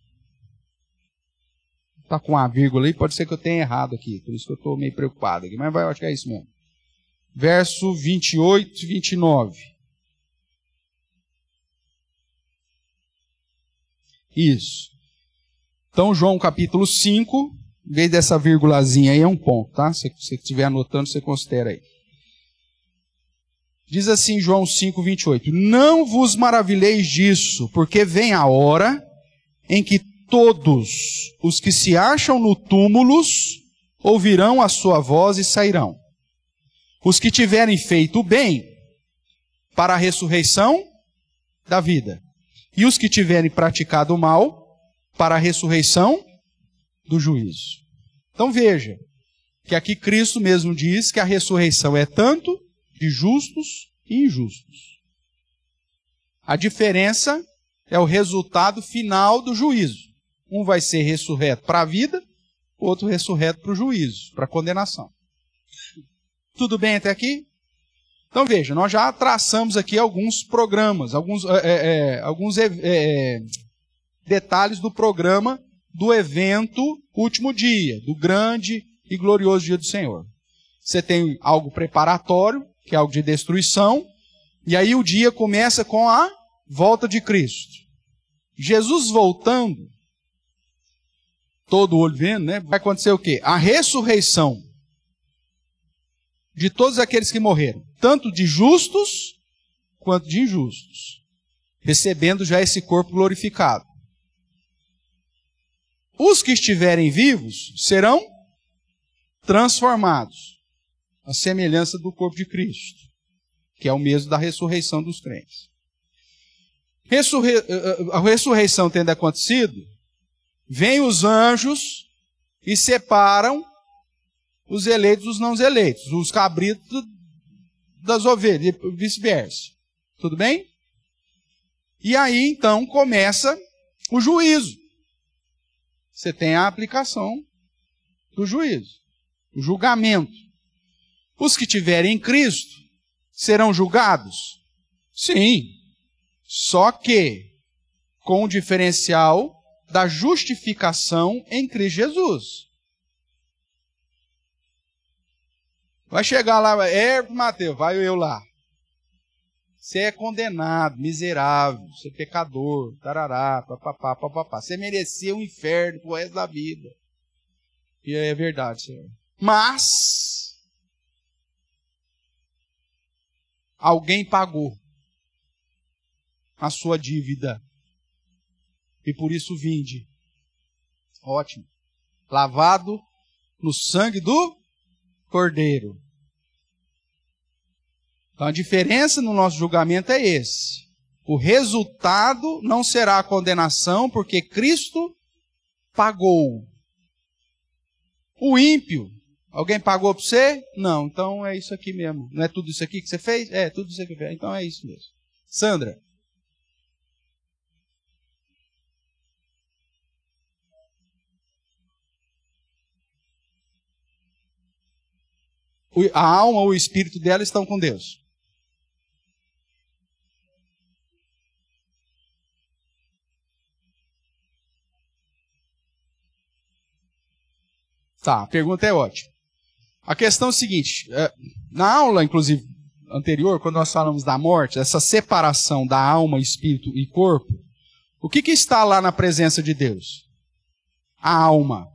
Speaker 1: está com uma vírgula aí, pode ser que eu tenha errado aqui, por isso que eu estou meio preocupado aqui, mas eu acho que é isso mesmo. Verso 28 e 29. Isso. Então, João capítulo 5, em vez dessa vírgulazinha aí, é um ponto, tá? Se você estiver anotando, você considera aí. Diz assim João 5, 28. Não vos maravilheis disso, porque vem a hora em que todos os que se acham no túmulos ouvirão a sua voz e sairão. Os que tiverem feito o bem, para a ressurreição da vida. E os que tiverem praticado o mal, para a ressurreição do juízo. Então veja, que aqui Cristo mesmo diz que a ressurreição é tanto de justos e injustos. A diferença é o resultado final do juízo. Um vai ser ressurreto para a vida, o outro ressurreto para o juízo, para a condenação. Tudo bem até aqui? Então veja, nós já traçamos aqui alguns programas, alguns detalhes do programa do evento último dia, do grande e glorioso dia do Senhor. Você tem algo preparatório, que é algo de destruição, e aí o dia começa com a volta de Cristo. Jesus voltando, todo olho vendo, né? Vai acontecer o quê? A ressurreição de todos aqueles que morreram, tanto de justos quanto de injustos, recebendo já esse corpo glorificado. Os que estiverem vivos serão transformados, à semelhança do corpo de Cristo, que é o mesmo da ressurreição dos crentes. A ressurreição tendo acontecido, vêm os anjos e separam os eleitos dos não eleitos, os cabritos das ovelhas, e vice-versa. Tudo bem? E aí, então, começa o juízo. Você tem a aplicação do juízo, o julgamento. Os que tiverem em Cristo serão julgados? Sim, só que com o diferencial da justificação em Cristo Jesus. Vai chegar lá, Mateus, vai eu lá. Você é condenado, miserável, você é pecador, tarará, papapá, papapá. Você mereceu o inferno pro resto da vida. E é verdade, Senhor. Mas alguém pagou a sua dívida. E por isso vinde. Ótimo. Lavado no sangue do Cordeiro. Então a diferença no nosso julgamento é esse. O resultado não será a condenação, porque Cristo pagou. O ímpio, alguém pagou para você? Não, então é isso aqui mesmo. Não é tudo isso aqui que você fez? É, tudo isso aqui que você fez. Então é isso mesmo. Sandra. A alma ou o espírito dela estão com Deus. Tá, a pergunta é ótima. A questão é a seguinte, na aula, inclusive, anterior, quando nós falamos da morte, essa separação da alma, espírito e corpo, o que está lá na presença de Deus? A alma.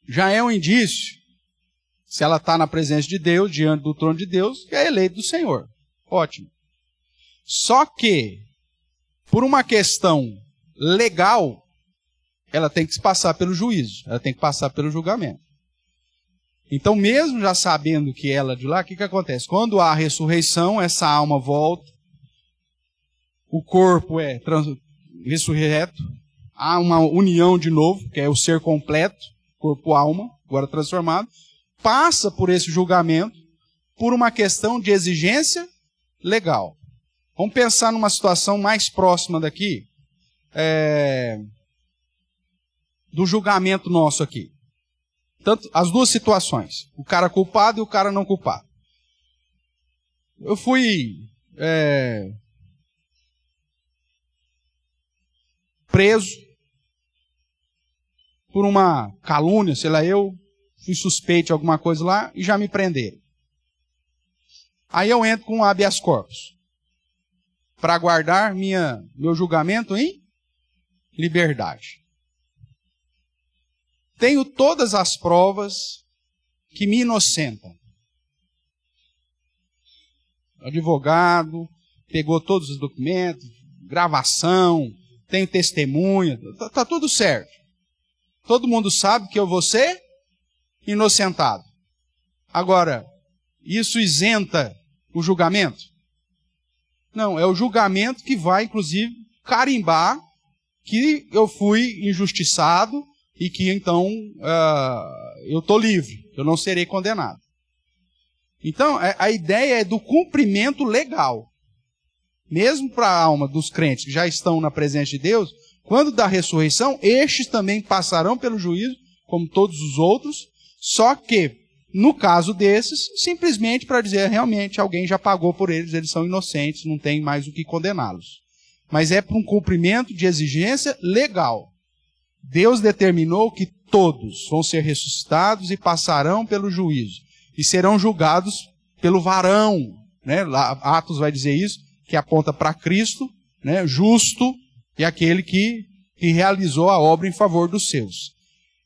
Speaker 1: Já é um indício, se ela está na presença de Deus, diante do trono de Deus, que é eleito do Senhor. Ótimo. Só que, por uma questão legal, ela tem que passar pelo juízo, ela tem que passar pelo julgamento. Então, mesmo já sabendo que ela de lá, o que acontece? Quando há a ressurreição, essa alma volta, o corpo é ressurreto, há uma união de novo, que é o ser completo, corpo-alma, agora transformado, passa por esse julgamento por uma questão de exigência legal. Vamos pensar numa situação mais próxima daqui, do julgamento nosso aqui. Tanto as duas situações, o cara culpado e o cara não culpado. Eu fui preso por uma calúnia, sei lá, eu fui suspeito de alguma coisa lá e já me prenderam. Aí eu entro com um habeas corpus para aguardar meu julgamento em liberdade. Tenho todas as provas que me inocentam. O advogado pegou todos os documentos, gravação, tenho testemunha, está tudo certo. Todo mundo sabe que eu vou ser inocentado. Agora, isso isenta o julgamento? Não, é o julgamento que vai, inclusive, carimbar que eu fui injustiçado e que, então, eu estou livre, eu não serei condenado. Então, a ideia é do cumprimento legal. Mesmo para a alma dos crentes que já estão na presença de Deus, quando da ressurreição, estes também passarão pelo juízo, como todos os outros, só que, No caso desses, simplesmente para dizer, realmente, alguém já pagou por eles são inocentes, não tem mais o que condená-los. Mas é para um cumprimento de exigência legal. Deus determinou que todos vão ser ressuscitados e passarão pelo juízo. E serão julgados pelo varão, né? Lá, Atos vai dizer isso, que aponta para Cristo, né? Justo e aquele que realizou a obra em favor dos seus.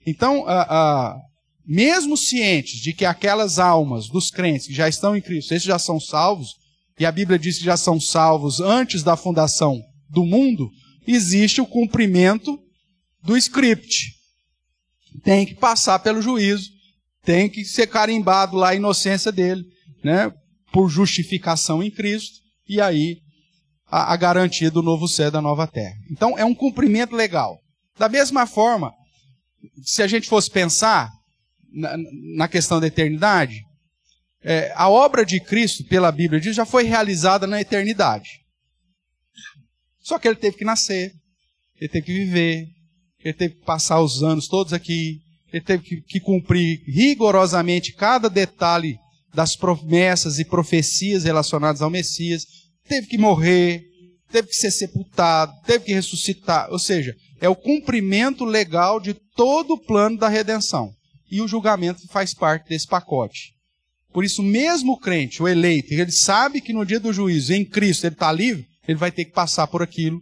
Speaker 1: Então, mesmo cientes de que aquelas almas dos crentes que já estão em Cristo, esses já são salvos, e a Bíblia diz que já são salvos antes da fundação do mundo, existe o cumprimento do script. Tem que passar pelo juízo, tem que ser carimbado lá a inocência dele, né, por justificação em Cristo, e aí a garantia do novo céu e da nova terra. Então é um cumprimento legal. Da mesma forma, se a gente fosse pensar na questão da eternidade, a obra de Cristo, pela Bíblia diz, já foi realizada na eternidade. Só que ele teve que nascer, ele teve que viver, ele teve que passar os anos todos aqui, ele teve que cumprir rigorosamente cada detalhe das promessas e profecias relacionadas ao Messias, teve que morrer, teve que ser sepultado, teve que ressuscitar, ou seja, é o cumprimento legal de todo o plano da redenção. E o julgamento faz parte desse pacote. Por isso, mesmo o crente, o eleito, ele sabe que no dia do juízo, em Cristo, ele está livre, ele vai ter que passar por aquilo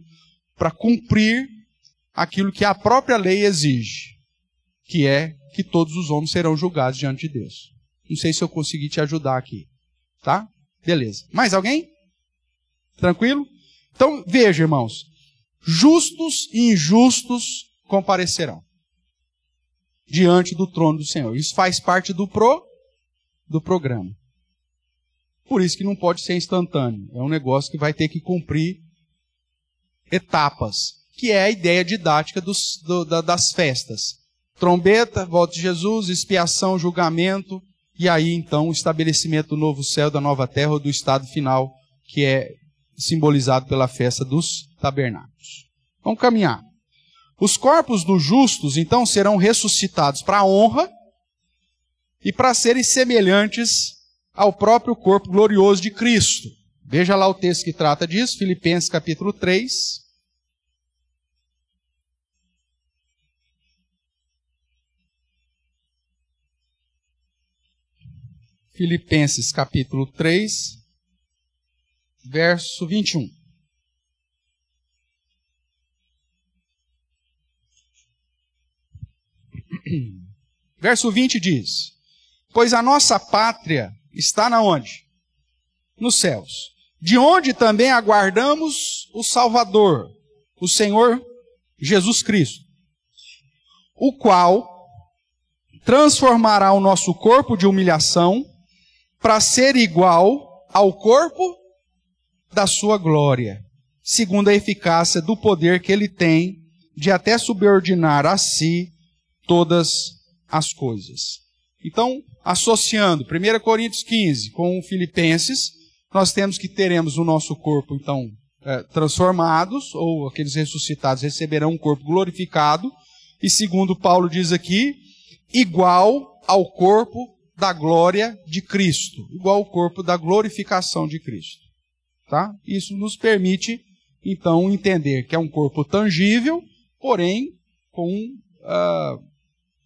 Speaker 1: para cumprir aquilo que a própria lei exige, que é que todos os homens serão julgados diante de Deus. Não sei se eu consegui te ajudar aqui. Tá? Beleza. Mais alguém? Tranquilo? Então, veja, irmãos. Justos e injustos comparecerão diante do trono do Senhor. Isso faz parte do programa. Por isso que não pode ser instantâneo. É um negócio que vai ter que cumprir etapas, que é a ideia didática das festas. Trombeta, volta de Jesus, expiação, julgamento, e aí então o estabelecimento do novo céu, da nova terra, ou do estado final, que é simbolizado pela festa dos tabernáculos. Vamos caminhar. Os corpos dos justos, então, serão ressuscitados para a honra e para serem semelhantes ao próprio corpo glorioso de Cristo. Veja lá o texto que trata disso, Filipenses capítulo 3. Filipenses capítulo 3, verso 21. Verso 20 diz: pois a nossa pátria está na onde? Nos céus, de onde também aguardamos o Salvador, o Senhor Jesus Cristo, o qual transformará o nosso corpo de humilhação para ser igual ao corpo da sua glória, segundo a eficácia do poder que ele tem de até subordinar a si todas as coisas. Então, associando 1 Coríntios 15 com Filipenses, nós temos que teremos o nosso corpo, então, transformados, ou aqueles ressuscitados receberão um corpo glorificado, e segundo Paulo diz aqui, igual ao corpo da glória de Cristo, igual ao corpo da glorificação de Cristo. Tá? Isso nos permite, então, entender que é um corpo tangível, porém, com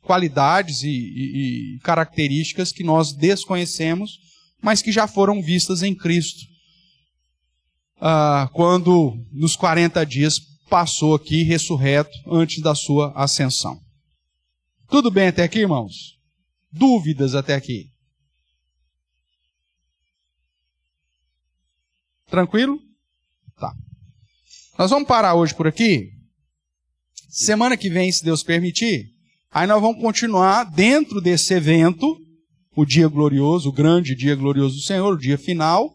Speaker 1: qualidades e características que nós desconhecemos, mas que já foram vistas em Cristo, quando nos 40 dias passou aqui ressurreto antes da sua ascensão. Tudo bem até aqui, irmãos? Dúvidas até aqui? Tranquilo? Tá. Nós vamos parar hoje por aqui. Semana que vem, se Deus permitir, aí nós vamos continuar dentro desse evento, o dia glorioso, o grande dia glorioso do Senhor, o dia final,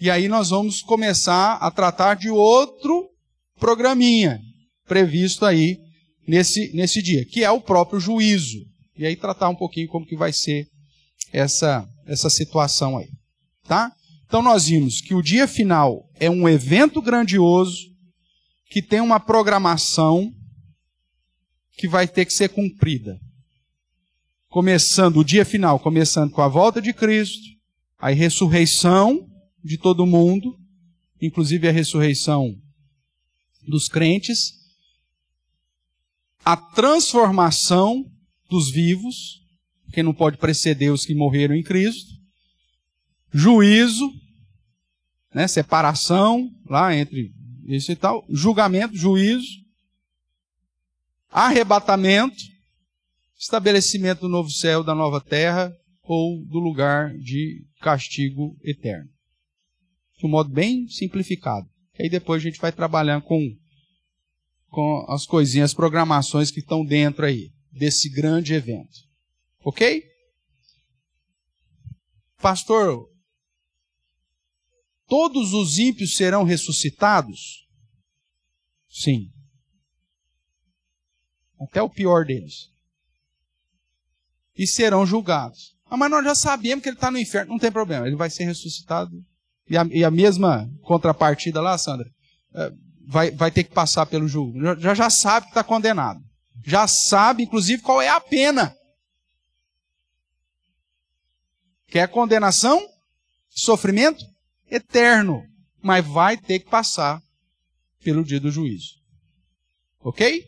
Speaker 1: e aí nós vamos começar a tratar de outro programinha previsto aí nesse dia, que é o próprio juízo. E aí tratar um pouquinho como que vai ser essa situação aí. Tá? Então nós vimos que o dia final é um evento grandioso, que tem uma programação que vai ter que ser cumprida. começando o dia final, começando com a volta de Cristo, a ressurreição de todo mundo, inclusive a ressurreição dos crentes, a transformação dos vivos, porque não pode preceder os que morreram em Cristo, juízo, né, separação lá entre isso e tal, julgamento, juízo, arrebatamento, estabelecimento do novo céu, da nova terra, ou do lugar de castigo eterno. De um modo bem simplificado. Aí depois a gente vai trabalhando com as coisinhas, as programações que estão dentro aí, desse grande evento. Ok? Pastor, todos os ímpios serão ressuscitados? Sim. Até o pior deles. E serão julgados. Ah, mas nós já sabemos que ele está no inferno. Não tem problema, ele vai ser ressuscitado. E a mesma contrapartida lá, Sandra, vai ter que passar pelo julgo. Já sabe que está condenado. Já sabe, inclusive, qual é a pena. Que é a condenação, sofrimento eterno. Mas vai ter que passar pelo dia do juízo. Ok?